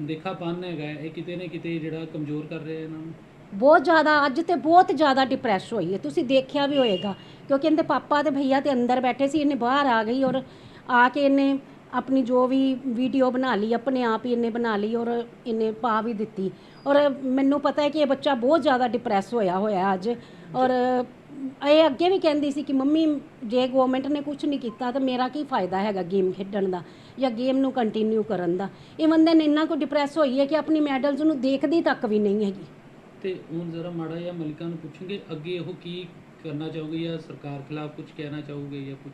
E: ਦੇਖਾਪਨ ਹੈਗਾ ਇਹ ਕਿਤੇ ਨਾ ਕਿਤੇ ਜਿਹੜਾ ਕਮਜ਼ੋਰ ਕਰ ਰਿਹਾ ਇਹਨਾਂ ਨੂੰ?
B: ਬਹੁਤ ਜ਼ਿਆਦਾ ਅੱਜ ਤੇ ਬਹੁਤ ਜ਼ਿਆਦਾ ਡਿਪਰੈਸ ਹੋਈ ਹੈ, ਤੁਸੀਂ ਦੇਖਿਆ ਵੀ ਹੋਏਗਾ, ਕਿਉਂਕਿ ਇਹਦੇ ਪਾਪਾ ਤੇ ਭਈਆ ਤੇ ਅੰਦਰ ਬੈਠੇ ਸੀ, ਇਹਨੇ ਬਾਹਰ ਆ ਗਈ ਔਰ ਆ ਕੇ ਇਹਨੇ ਆਪਣੀ ਜੋ ਵੀ ਵੀਡੀਓ ਬਣਾ ਲਈ ਆਪਣੇ ਆਪ ਹੀ ਇਹਨੇ ਬਣਾ ਲਈ ਔਰ ਇਹਨੇ ਪਾ ਵੀ ਦਿੱਤੀ। ਔਰ ਮੈਨੂੰ ਪਤਾ ਹੈ ਕਿ ਇਹ ਬੱਚਾ ਬਹੁਤ ਜ਼ਿਆਦਾ ਡਿਪਰੈਸ ਹੋਇਆ ਅੱਜ। ਔਰ ਇਹ ਅੱਗੇ ਵੀ ਕਹਿੰਦੀ ਸੀ ਕਿ ਮੰਮੀ ਜੇ ਗਵਰਨਮੈਂਟ ਨੇ ਕੁਝ ਨਹੀਂ ਕੀਤਾ ਤਾਂ ਮੇਰਾ ਕੀ ਫਾਇਦਾ ਹੈਗਾ ਗੇਮ ਖੇਡਣ ਦਾ ਜਾਂ ਗੇਮ ਨੂੰ ਕੰਟੀਨਿਊ ਕਰਨ ਦਾ। ਇਹ ਬੰਦੇ ਨੇ ਇੰਨਾ ਕੁ ਡਿਪਰੈਸ ਹੋਈ ਹੈ ਕਿ ਆਪਣੀ ਮੈਡਲਸ ਨੂੰ ਦੇਖਦੀ ਤੱਕ ਵੀ ਨਹੀਂ ਹੈਗੀ।
E: ਤੇ ਹੁਣ ਜ਼ਰਾ ਮਾੜਾ ਜਿਹਾ ਮਲਿਕਾ ਨੂੰ ਪੁੱਛਾਂਗੇ ਅੱਗੇ ਉਹ ਕੀ ਕਰਨਾ ਚਾਹੋਗੇ ਜਾਂ ਸਰਕਾਰ ਖਿਲਾਫ ਕੁਝ ਕਹਿਣਾ ਚਾਹੋਗੇ ਜਾਂ ਕੁਝ?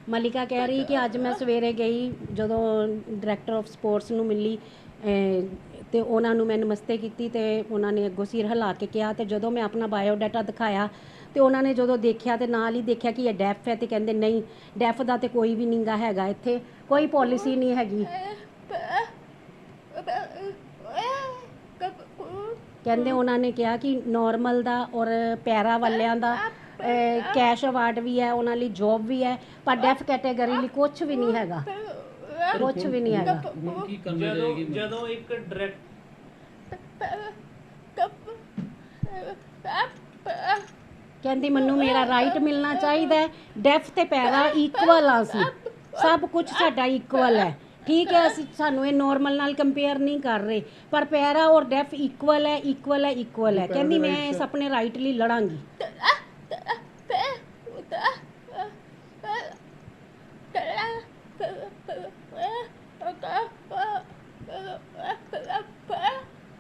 B: ਮਲਿਕਾ ਕਹਿ ਰਹੀ ਕਿ ਅੱਜ ਮੈਂ ਸਵੇਰੇ ਗਈ ਜਦੋਂ ਡਾਇਰੈਕਟਰ ਆਫ ਸਪੋਰਟਸ ਨੂੰ ਮਿਲੀ ਤੇ ਉਹਨਾਂ ਨੂੰ ਮੈਂ ਨਮਸਤੇ ਕੀਤੀ ਤੇ ਉਹਨਾਂ ਨੇ ਅੱਗੋਂ ਸਿਰ ਹਿਲਾ ਕੇ ਕਿਹਾ ਤੇ ਜਦੋਂ ਮੈਂ ਆਪਣਾ ਬਾਇਓਡਾਟਾ ਦਿਖਾਇਆ ਤੇ ਉਹਨਾਂ ਨੇ ਜਦੋਂ ਦੇਖਿਆ ਤੇ ਨਾਲ ਹੀ ਦੇਖਿਆ ਕਿ ਇਹ ਡੈਫ ਹੈ ਤੇ ਕਹਿੰਦੇ ਨਹੀਂ ਡੈਫ ਦਾ ਤੇ ਕੋਈ ਵੀ ਨਹੀਂਗਾ ਹੈਗਾ, ਇੱਥੇ ਕੋਈ ਪਾਲਿਸੀ ਨਹੀਂ ਹੈਗੀ। ਕਹਿੰਦੇ ਉਹਨਾਂ ਨੇ ਕਿਹਾ ਕਿ ਨਾਰਮਲ ਦਾ ਔਰ ਪੈਰਾ ਵਾਲਿਆਂ ਦਾ ਕੈਸ਼ ਅਵਾਰਡ ਵੀ ਹੈ, ਉਹਨਾਂ ਲਈ ਜੌਬ ਵੀ ਹੈ, ਪਰ ਡੈਫ ਕੈਟਾਗਰੀ ਲਈ ਕੁਝ ਵੀ ਨਹੀਂ ਹੈਗਾ, ਕੁਝ ਵੀ ਨਹੀਂ ਹੈਗਾ।
E: ਹੁਣ ਕੀ ਕਰਨਾ ਚਾਹੀਏ?
A: ਜਦੋਂ ਇੱਕ ਡਾਇਰੈਕਟ
B: ਕਹਿੰਦੀ ਮੈਨੂੰ ਮੇਰਾ ਰਾਈਟ ਮਿਲਣਾ ਚਾਹੀਦਾ ਹੈ, ਡੈਫ ਤੇ ਪੈਰਾ ਇਕੁਅਲ ਆ, ਸੀ ਸਭ ਕੁਝ ਸਾਡਾ ਇਕੁਅਲ ਹੈ, ਠੀਕ ਹੈ, ਅਸੀਂ ਸਾਨੂੰ ਇਹ ਨਾਰਮਲ ਨਾਲ ਕੰਪੇਅਰ ਨਹੀਂ ਕਰ ਰਹੇ, ਪਰ ਪੈਰਾ ਔਰ ਡੈਫ ਇਕੁਅਲ ਹੈ, ਇਕੁਅਲ ਹੈ, ਇਕੁਅਲ ਹੈ। ਕਹਿੰਦੀ ਮੈਂ ਇਸ ਆਪਣੇ ਰਾਈਟ ਲਈ ਲੜਾਂਗੀ।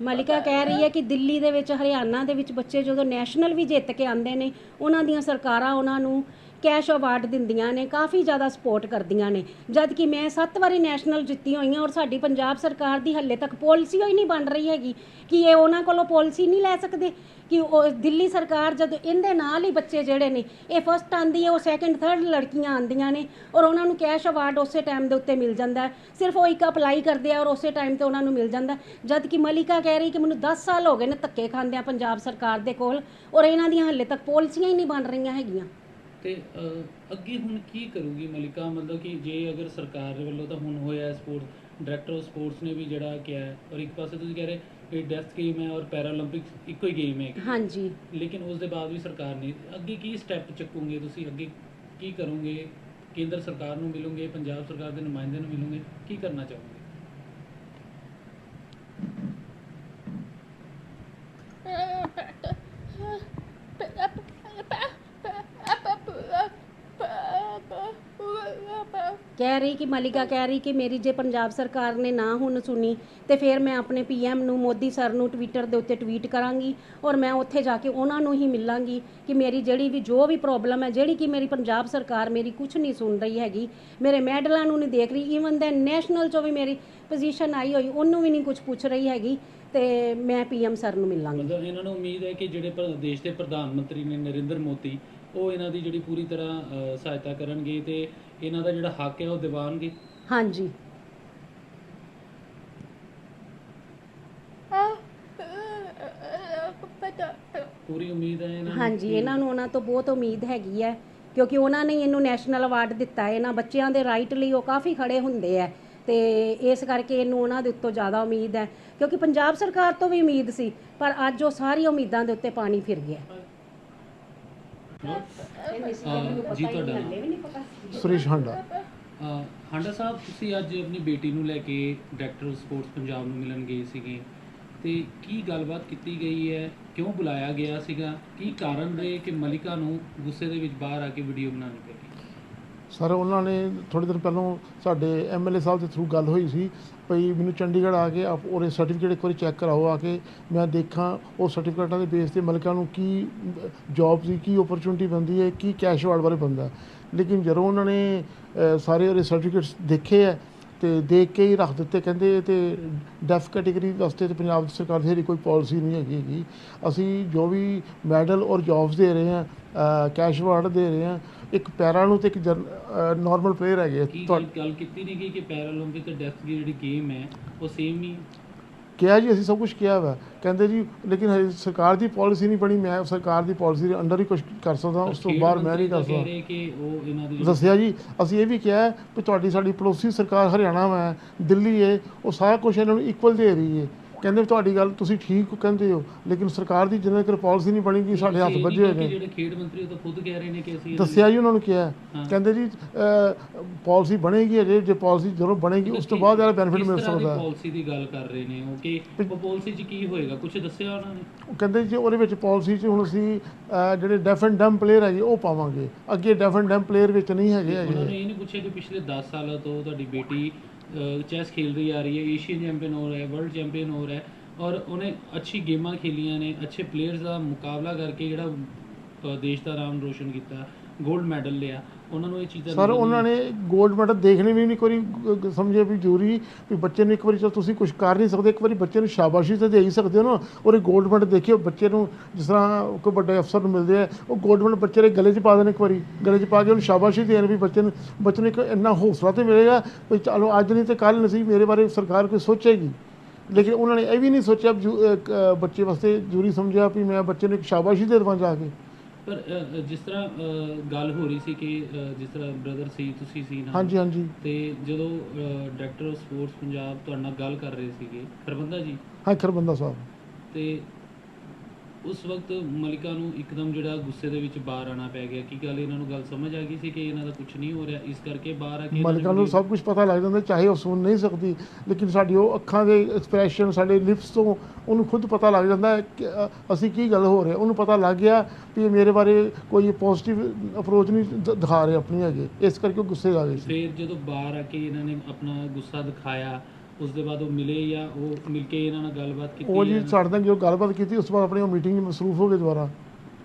B: ਮਲਿਕਾ ਕਹਿ ਰਹੀ ਹੈ ਕਿ ਦਿੱਲੀ ਦੇ ਵਿੱਚ ਹਰਿਆਣਾ ਦੇ ਵਿੱਚ ਬੱਚੇ ਜਦੋਂ ਨੈਸ਼ਨਲ ਵੀ ਜਿੱਤ ਕੇ ਆਉਂਦੇ ਨੇ ਉਹਨਾਂ ਦੀਆਂ ਸਰਕਾਰਾਂ ਉਹਨਾਂ ਨੂੰ ਕੈਸ਼ ਅਵਾਰਡ ਦਿੰਦੀਆਂ ਨੇ, ਕਾਫੀ ਜ਼ਿਆਦਾ ਸਪੋਰਟ ਕਰਦੀਆਂ ਨੇ, ਜਦ ਕਿ ਮੈਂ 7 ਵਾਰੀ ਨੈਸ਼ਨਲ ਜਿੱਤੀ ਹੋਈ ਹਾਂ ਔਰ ਸਾਡੀ ਪੰਜਾਬ ਸਰਕਾਰ ਦੀ ਹੱਲੇ ਤੱਕ ਪਾਲਿਸੀ ਹੋਈ ਨਹੀਂ ਬਣ ਰਹੀ ਹੈਗੀ ਕਿ ਇਹ ਉਹਨਾਂ ਕੋਲੋਂ ਪਾਲਿਸੀ ਨਹੀਂ ਲੈ ਸਕਦੇ ਕਿ ਉਹ ਦਿੱਲੀ ਸਰਕਾਰ ਜਦੋਂ ਇਹਦੇ ਨਾਲ ਹੀ ਬੱਚੇ ਜਿਹੜੇ ਨੇ ਇਹ ਫਸਟ ਆਂਦੀ ਹੈ, ਉਹ ਸੈਕੰਡ ਥਰਡ ਲੜਕੀਆਂ ਆਉਂਦੀਆਂ ਨੇ ਔਰ ਉਹਨਾਂ ਨੂੰ ਕੈਸ਼ ਅਵਾਰਡ ਉਸੇ ਟਾਈਮ ਦੇ ਉੱਤੇ ਮਿਲ ਜਾਂਦਾ ਹੈ, ਸਿਰਫ ਉਹ ਇੱਕ ਅਪਲਾਈ ਕਰਦੇ ਆ ਔਰ ਉਸੇ ਟਾਈਮ ਤੇ ਉਹਨਾਂ ਨੂੰ ਮਿਲ ਜਾਂਦਾ। ਜਦ ਕਿ ਮਲਿਕਾ ਕਹਿ ਰਹੀ ਕਿ ਮੈਨੂੰ 10 ਸਾਲ ਹੋ ਗਏ ਨੇ ਧੱਕੇ ਖਾਂਦਿਆਂ ਪੰਜਾਬ ਸਰਕਾਰ ਦੇ ਕੋਲ ਔਰ ਇਹਨਾਂ ਦੀਆਂ ਹੱਲੇ ਤੱਕ ਪਾਲਿਸੀਆਂ ਹੀ ਨਹੀਂ ਬਣ ਰਹੀਆਂ ਹੈਗੀਆਂ।
E: ਤੇ ਅੱਗੇ ਹੁਣ ਕੀ ਕਰੂਗੀ ਮਲਿਕਾ? ਮਤਲਬ ਕਿ ਜੇ ਅਗਰ ਸਰਕਾਰ ਦੇ ਵੱਲੋਂ ਤਾਂ ਹੁਣ ਹੋਇਆ ਸਪੋਰਟਸ ਡਾਇਰੈਕਟਰ ਆਫ ਸਪੋਰਟਸ ਨੇ ਵੀ ਜਿਹੜਾ ਕਿਹਾ ਹੈ ਔਰ ਇੱਕ ਪਾਸੇ ਤੁਸੀਂ ਕਹਿ ਰਹੇ ਇਹ ਡੈਫ ਗੇਮ ਹੈ ਔਰ ਪੈਰਾਲੰਪਿਕਸ ਇੱਕੋ ਹੀ ਗੇਮ ਹੈ,
B: ਹਾਂਜੀ,
E: ਲੇਕਿਨ ਉਸ ਦੇ ਬਾਅਦ ਵੀ ਸਰਕਾਰ ਨੇ ਅੱਗੇ ਕੀ ਸਟੈਪ ਚੱਕੋਗੇ? ਤੁਸੀਂ ਅੱਗੇ ਕੀ ਕਰੋਗੇ? ਕੇਂਦਰ ਸਰਕਾਰ ਨੂੰ ਮਿਲੋਗੇ, ਪੰਜਾਬ ਸਰਕਾਰ ਦੇ ਨੁਮਾਇੰਦੇ ਨੂੰ ਮਿਲੋਗੇ, ਕੀ ਕਰਨਾ ਚਾਹੋਗੇ?
B: ਕਹਿ ਰਹੀ ਕਿ ਮਲਿਕਾ ਕਹਿ ਰਹੀ ਕਿ ਮੇਰੀ ਜੇ ਪੰਜਾਬ ਸਰਕਾਰ ਨੇ ਨਾ ਹੁਣ ਸੁਣੀ ਤੇ ਫਿਰ ਮੈਂ ਆਪਣੇ ਪੀਐਮ ਨੂੰ ਮੋਦੀ ਸਰ ਨੂੰ ਟਵਿੱਟਰ ਦੇ ਉੱਤੇ ਟਵੀਟ ਕਰਾਂਗੀ ਔਰ ਮੈਂ ਉੱਥੇ ਜਾ ਕੇ ਉਹਨਾਂ ਨੂੰ ਹੀ ਮਿਲਾਂਗੀ ਕਿ ਮੇਰੀ ਜਿਹੜੀ ਵੀ ਜੋ ਵੀ ਪ੍ਰੋਬਲਮ ਹੈ, ਜਿਹੜੀ ਕਿ ਮੇਰੀ ਪੰਜਾਬ ਸਰਕਾਰ ਮੇਰੀ ਕੁਝ ਨਹੀਂ ਸੁਣ ਰਹੀ ਹੈਗੀ, ਮੇਰੇ ਮੈਡਲਾਂ ਨੂੰ ਨਹੀਂ ਦੇਖ ਰਹੀ, ਈਵਨ ਦੇ ਨੈਸ਼ਨਲ 'ਚੋਂ ਵੀ ਮੇਰੀ ਪੋਜੀਸ਼ਨ ਆਈ ਹੋਈ ਉਹਨੂੰ ਵੀ ਨਹੀਂ ਕੁਝ ਪੁੱਛ ਰਹੀ ਹੈਗੀ, ਤੇ ਮੈਂ ਪੀਐਮ ਸਰ ਨੂੰ ਮਿਲਾਂਗੀ।
E: ਮਤਲਬ ਇਹਨਾਂ ਨੂੰ ਉਮੀਦ ਹੈ ਕਿ ਜਿਹੜੇ ਦੇਸ਼ ਦੇ ਪ੍ਰਧਾਨ ਮੰਤਰੀ ਨੇ ਨਰਿੰਦਰ ਮੋਦੀ ਉਹ ਇਹਨਾਂ ਦੀ ਜਿਹੜੀ ਪੂਰੀ ਤਰ੍ਹਾਂ ਸਹਾਇਤਾ ਕਰਨਗੇ ਤੇ ਇਹਨਾਂ ਦਾ ਜਿਹੜਾ ਹੱਕ ਹੈ ਉਹ ਦਿਵਾਉਣਗੇ।
B: ਹਾਂਜੀ,
E: ਪੂਰੀ ਉਮੀਦ ਹੈ ਇਹਨਾਂ ਨੂੰ।
B: ਹਾਂਜੀ, ਇਹਨਾਂ ਨੂੰ ਉਹਨਾਂ ਤੋਂ ਬਹੁਤ ਉਮੀਦ ਹੈਗੀ ਹੈ ਕਿਉਂਕਿ ਉਹਨਾਂ ਨੇ ਇਹਨੂੰ ਨੈਸ਼ਨਲ ਅਵਾਰਡ ਦਿੱਤਾ ਹੈ, ਇਹਨਾਂ ਬੱਚਿਆਂ ਦੇ ਰਾਈਟ ਲਈ ਉਹ ਕਾਫੀ ਖੜੇ ਹੁੰਦੇ ਹੈ ਤੇ ਇਸ ਕਰਕੇ ਇਹਨੂੰ ਉਹਨਾਂ ਦੇ ਉੱਤੋਂ ਜ਼ਿਆਦਾ ਉਮੀਦ ਹੈ ਕਿਉਂਕਿ ਪੰਜਾਬ ਸਰਕਾਰ ਤੋਂ ਵੀ ਉਮੀਦ ਸੀ ਪਰ ਅੱਜ ਉਹ ਸਾਰੀ ਉਮੀਦਾਂ ਦੇ ਉੱਤੇ ਪਾਣੀ ਫਿਰ ਗਿਆ।
E: ਜੀ ਤੁਹਾਡਾ?
D: ਸੁਰੇਸ਼ ਹਾਂਡਾ।
E: ਹਾਂਡਾ ਸਾਹਿਬ, ਤੁਸੀਂ ਅੱਜ ਆਪਣੀ ਬੇਟੀ ਨੂੰ ਲੈ ਕੇ ਡਾਇਰੈਕਟਰ ਸਪੋਰਟਸ ਪੰਜਾਬ ਨੂੰ ਮਿਲਣ ਗਏ ਸੀਗੇ ਤੇ ਕੀ ਗੱਲਬਾਤ ਕੀਤੀ ਗਈ ਹੈ? ਕਿਉਂ ਬੁਲਾਇਆ ਗਿਆ ਸੀਗਾ? ਕੀ ਕਾਰਨ ਰਹੇ ਕਿ ਮਲਿਕਾ ਨੂੰ ਗੁੱਸੇ ਦੇ ਵਿੱਚ ਬਾਹਰ ਆ ਕੇ ਵੀਡੀਓ ਬਣਾਉਣੀ ਪਈ?
D: ਸਰ ਉਹਨਾਂ ਨੇ ਥੋੜ੍ਹੇ ਦਿਨ ਪਹਿਲਾਂ ਸਾਡੇ ਐਮਐਲਏ ਸਾਹਿਬ ਦੇ ਥਰੂ ਗੱਲ ਹੋਈ ਸੀ ਭਈ ਮੈਨੂੰ ਚੰਡੀਗੜ੍ਹ ਆ ਕੇ ਉਹਦੇ ਸਰਟੀਫਿਕੇਟ ਇੱਕ ਵਾਰੀ ਚੈੱਕ ਕਰਾਓ ਆ ਕੇ, ਮੈਂ ਦੇਖਾਂ ਉਹ ਸਰਟੀਫਿਕੇਟਾਂ ਦੇ ਬੇਸ 'ਤੇ ਮਲਿਕਾ ਨੂੰ ਕੀ ਜੋਬ ਦੀ ਕੀ ਓਪਰਚੁਨਿਟੀ ਬਣਦੀ ਹੈ, ਕੀ ਕੈਸ਼ ਅਵਾਰਡ ਬਾਰੇ ਬਣਦਾ। ਲੇਕਿਨ ਜਦੋਂ ਉਹਨਾਂ ਨੇ ਸਾਰੇ ਉਹਦੇ ਸਰਟੀਫਿਕੇਟਸ ਦੇਖੇ ਹੈ ਤੇ ਦੇਖ ਕੇ ਹੀ ਰੱਖ ਦਿੱਤੇ, ਕਹਿੰਦੇ ਤੇ ਡੈਫ ਕੈਟੇਗਰੀ ਵਾਸਤੇ ਤੇ ਪੰਜਾਬ ਸਰਕਾਰ ਦੀ ਕੋਈ ਪਾਲਿਸੀ ਨਹੀਂ ਹੈਗੀ। ਅਸੀਂ ਜੋ ਵੀ ਮੈਡਲ ਔਰ ਜੌਬਸ ਦੇ ਰਹੇ ਹਾਂ, ਕੈਸ਼ ਅਵਾਰਡ ਦੇ ਰਹੇ ਹਾਂ, ਇੱਕ ਪੈਰਾ ਨੂੰ ਤੇ ਇੱਕ ਨਾਰਮਲ ਪਲੇਅਰ ਹੈਗੇ।
E: ਕੀ ਗੱਲ ਕੀਤੀ ਨਹੀਂ ਗਈ ਕਿ ਪੈਰਾਲੰਪਿਕ ਤੇ ਡੈਫ ਦੀ ਜਿਹੜੀ ਗੇਮ ਹੈ ਉਹ ਸੇਮ ਹੀ?
D: ਕਿਹਾ ਜੀ ਅਸੀਂ ਸਭ ਕੁਝ ਕਿਹਾ ਵਾ, ਕਹਿੰਦੇ ਜੀ ਲੇਕਿਨ ਹਜੇ ਸਰਕਾਰ ਦੀ ਪਾਲਿਸੀ ਨਹੀਂ ਬਣੀ, ਮੈਂ ਸਰਕਾਰ ਦੀ ਪਾਲਿਸੀ ਦੇ ਅੰਡਰ ਹੀ ਕੁਝ ਕਰ ਸਕਦਾ, ਉਸ ਤੋਂ ਬਾਹਰ ਮੈਂ ਨਹੀਂ ਕਰ
E: ਕਹਿ
D: ਸਕਦਾ।
E: ਰਹੇ ਕਿ ਉਹ ਇਹਨਾਂ ਦੀ
D: ਦੱਸਿਆ ਜੀ, ਅਸੀਂ ਇਹ ਵੀ ਕਿਹਾ ਹੈ ਵੀ ਤੁਹਾਡੀ ਸਾਡੀ ਪੜੋਸੀ ਸਰਕਾਰ ਹਰਿਆਣਾ ਵਾ, ਦਿੱਲੀ ਹੈ, ਉਹ ਸਾਰਾ ਕੁਝ ਇਹਨਾਂ ਨੂੰ ਇਕੁਅਲ ਦੇ ਰਹੀ ਹੈ। ਕਹਿੰਦੇ ਵੀ ਤੁਹਾਡੀ ਗੱਲ ਤੁਸੀਂ ਠੀਕ ਕਹਿੰਦੇ ਹੋ, ਲੇਕਿਨ ਸਰਕਾਰ ਦੀ ਜਿੰਨਾ ਚਿਰ ਪਾਲਿਸੀ ਨਹੀਂ ਬਣੇਗੀ ਸਾਡੇ ਹੱਥ ਵੱਜੇ ਹੋਏ ਨੇ।
E: ਜਿਹੜੇ ਖੇਡ ਮੰਤਰੀ ਉਹ ਤਾਂ ਖੁਦ ਕਹਿ ਰਹੇ ਨੇ ਕਿ ਅਸੀਂ
D: ਦੱਸਿਆ ਜੀ ਉਹਨਾਂ ਨੂੰ ਕਿਹਾ, ਕਹਿੰਦੇ ਜੀ ਪਾਲਿਸੀ ਬਣੇਗੀ ਅਜੇ, ਜੇ ਪਾਲਿਸੀ ਜਦੋਂ ਬਣੇਗੀ ਉਸ ਤੋਂ ਬਾਅਦ ਜ਼ਿਆਦਾ ਬੈਨੀਫਿਟ ਮਿਲ ਸਕਦਾ ਹੈ।
E: ਪਾਲਿਸੀ ਦੀ ਗੱਲ ਕਰ ਰਹੇ ਨੇ ਉਹ ਕਿ ਉਹ ਪਾਲਿਸੀ 'ਚ ਕੀ ਹੋਏਗਾ, ਕੁਝ ਦੱਸਿਆ ਉਹਨਾਂ ਨੇ?
D: ਉਹ ਕਹਿੰਦੇ ਜੀ ਉਹਦੇ ਵਿੱਚ ਪਾਲਿਸੀ 'ਚ ਹੁਣ ਅਸੀਂ ਜਿਹੜੇ ਡੈਫ ਐਂਡ ਡੰਮ ਪਲੇਅਰ ਹੈਗੇ ਉਹ ਪਾਵਾਂਗੇ, ਅੱਗੇ ਡੈਫ ਐਂਡ ਡੰਮ ਪਲੇਅਰ ਵਿੱਚ ਨਹੀਂ ਹੈਗੇ
E: ਉਹਨਾਂ
D: ਹੈਗੇ।
E: ਨੇ ਇਹ ਨਹੀਂ ਪੁੱਛਿਆ ਕਿ ਪਿਛਲੇ 10 ਸਾਲਾਂ ਤੋਂ ਤੁਹਾਡੀ ਬੇਟੀ ਚੈਸ ਖੇਡ ਰਹੀ ਆ ਰਹੀ ਹੈ, ਏਸ਼ੀਅਨ ਚੈਂਪੀਅਨ ਹੋ ਰਿਹਾ ਹੈ, ਵਰਲਡ ਚੈਂਪੀਅਨ ਹੋ ਰਿਹਾ ਹੈ, ਔਰ ਉਹਨੇ ਅੱਛੀ ਗੇਮਾਂ ਖੇਲੀਆਂ ਨੇ, ਅੱਛੇ ਪਲੇਅਰਸ ਦਾ ਮੁਕਾਬਲਾ ਕਰਕੇ ਜਿਹੜਾ ਦੇਸ਼ ਦਾ ਨਾਮ ਰੋਸ਼ਨ ਕੀਤਾ, 골ਡ ਮੈਡਲ ਲਿਆ, ਉਹਨਾਂ ਨੂੰ ਇਹ ਚੀਜ਼ਾਂ
D: ਸਰ ਉਹਨਾਂ ਨੇ 골ਡ ਮੈਡਲ ਦੇਖਣੇ ਵੀ ਨਹੀਂ ਕੋਈ ਸਮਝੇ ਵੀ ਜ਼ਰੂਰੀ ਵੀ ਬੱਚੇ ਨੂੰ ਇੱਕ ਵਾਰੀ ਚਲ ਤੁਸੀਂ ਕੁਝ ਕਰ ਨਹੀਂ ਸਕਦੇ, ਇੱਕ ਵਾਰੀ ਬੱਚੇ ਨੂੰ ਸ਼ਾਬਾਸ਼ੀ ਤਾਂ ਦੇ ਹੀ ਸਕਦੇ ਹੋ ਨਾ। ਔਰ ਇਹ 골ਡ ਮੈਡਲ ਦੇਖਿਓ ਬੱਚੇ ਨੂੰ, ਜਿਸ ਤਰ੍ਹਾਂ ਕੋਈ ਵੱਡੇ ਅਫਸਰ ਨੂੰ ਮਿਲਦੇ ਆ, ਉਹ 골ਡ ਮੈਡਲ ਬੱਚੇ ਦੇ ਗਲੇ 'ਚ ਪਾ ਦੇਣ, ਇੱਕ ਵਾਰੀ ਗਲੇ 'ਚ ਪਾ ਕੇ ਉਹਨੂੰ ਸ਼ਾਬਾਸ਼ੀ ਦੇਣ ਵੀ ਬੱਚੇ ਨੂੰ ਇੱਕ ਇੰਨਾ ਹੌਸਲਾ ਤਾਂ ਮਿਲੇਗਾ ਵੀ ਚਲੋ ਅੱਜ ਨਹੀਂ ਤਾਂ ਕੱਲ੍ਹ ਨਹੀਂ, ਮੇਰੇ ਬਾਰੇ ਸਰਕਾਰ ਕੋਈ ਸੋਚੇਗੀ। ਲੇਕਿਨ ਉਹਨਾਂ ਨੇ ਇਹ ਵੀ ਨਹੀਂ ਸੋਚਿਆ ਬੱਚੇ ਵਾਸਤੇ ਜ਼ਰੂਰੀ ਸਮਝਿਆ ਵੀ ਮੈਂ ਬੱਚੇ ਨੂੰ ਇੱਕ ਸ਼ਾਬਾਸ਼ੀ ਦੇ ਦੇਵਾਂ ਜਾ ਕੇ।
E: ਪਰ ਜਿਸ ਤਰ੍ਹਾਂ ਗੱਲ ਹੋ ਰਹੀ ਸੀ ਕਿ ਜਿਸ ਤਰ੍ਹਾਂ ਬ੍ਰਦਰ ਸੀ, ਤੁਸੀਂ ਸੀ ਨਾ,
D: ਹਾਂਜੀ ਹਾਂਜੀ,
E: ਤੇ ਜਦੋਂ ਡਾਇਰੈਕਟਰ ਆਫ ਸਪੋਰਟਸ ਪੰਜਾਬ ਤੁਹਾਡੇ ਨਾਲ ਗੱਲ ਕਰ ਰਹੇ ਸੀਗੇ ਖਰਬੰਦਾ ਜੀ,
D: ਹਾਂ ਖਰਬੰਦਾ ਸਾਹਿਬ,
E: ਤੇ ਉਸ ਵਕਤ ਮਲਿਕਾ ਨੂੰ ਇੱਕਦਮ ਜਿਹੜਾ ਗੁੱਸੇ ਦੇ ਵਿੱਚ ਬਾਹਰ ਆਣਾ ਪੈ ਗਿਆ। ਕੀ ਗੱਲ ਇਹਨਾਂ ਨੂੰ ਗੱਲ ਸਮਝ ਆ ਗਈ ਸੀ ਕਿ ਇਹਨਾਂ ਦਾ ਕੁਝ ਨਹੀਂ ਹੋ ਰਿਹਾ, ਇਸ ਕਰਕੇ ਬਾਹਰ ਆ ਕੇ
D: ਮਲਿਕਾ ਨੂੰ ਸਭ ਕੁਝ ਪਤਾ ਲੱਗ ਜਾਂਦਾ, ਚਾਹੇ ਉਹ ਸੁਣ ਨਹੀਂ ਸਕਦੀ, ਲੇਕਿਨ ਸਾਡੀ ਉਹ ਅੱਖਾਂ ਦੇ ਐਕਸਪ੍ਰੈਸ਼ਨ, ਸਾਡੇ ਲਿਪਸ ਤੋਂ ਉਹਨੂੰ ਖੁਦ ਪਤਾ ਲੱਗ ਜਾਂਦਾ ਹੈ ਕਿ ਅਸੀਂ ਕੀ ਗੱਲ ਹੋ ਰਿਹਾ। ਉਹਨੂੰ ਪਤਾ ਲੱਗ ਗਿਆ ਵੀ ਇਹ ਮੇਰੇ ਬਾਰੇ ਕੋਈ ਪੋਜ਼ਿਟਿਵ ਅਪਰੋਚ ਨਹੀਂ ਦਿਖਾ ਰਹੇ ਆਪਣੀ ਹੈਗੇ, ਇਸ ਕਰਕੇ ਉਹ ਗੁੱਸੇ ਆ ਗਏ ਸੀ।
E: ਫਿਰ ਜਦੋਂ ਬਾਹਰ ਆ ਕੇ ਇਹਨਾਂ ਨੇ ਆਪਣਾ ਗੁੱਸਾ ਦਿਖਾਇਆ, ਉਸ ਦੇ ਬਾਅਦ ਉਹ ਮਿਲੇ ਜਾਂ ਉਹ ਮਿਲ ਕੇ ਇਹਨਾਂ ਨਾਲ ਗੱਲਬਾਤ ਕੀਤੀ?
D: ਉਹ ਜੀ ਸਾਡੇ ਨਾਲ ਜੋ ਗੱਲਬਾਤ ਕੀਤੀ ਉਸ ਤੋਂ ਬਾਅਦ ਆਪਣੀ ਉਹ ਮੀਟਿੰਗ 'ਚ ਮਸਰੂਫ ਹੋ ਗਏ ਦੁਬਾਰਾ।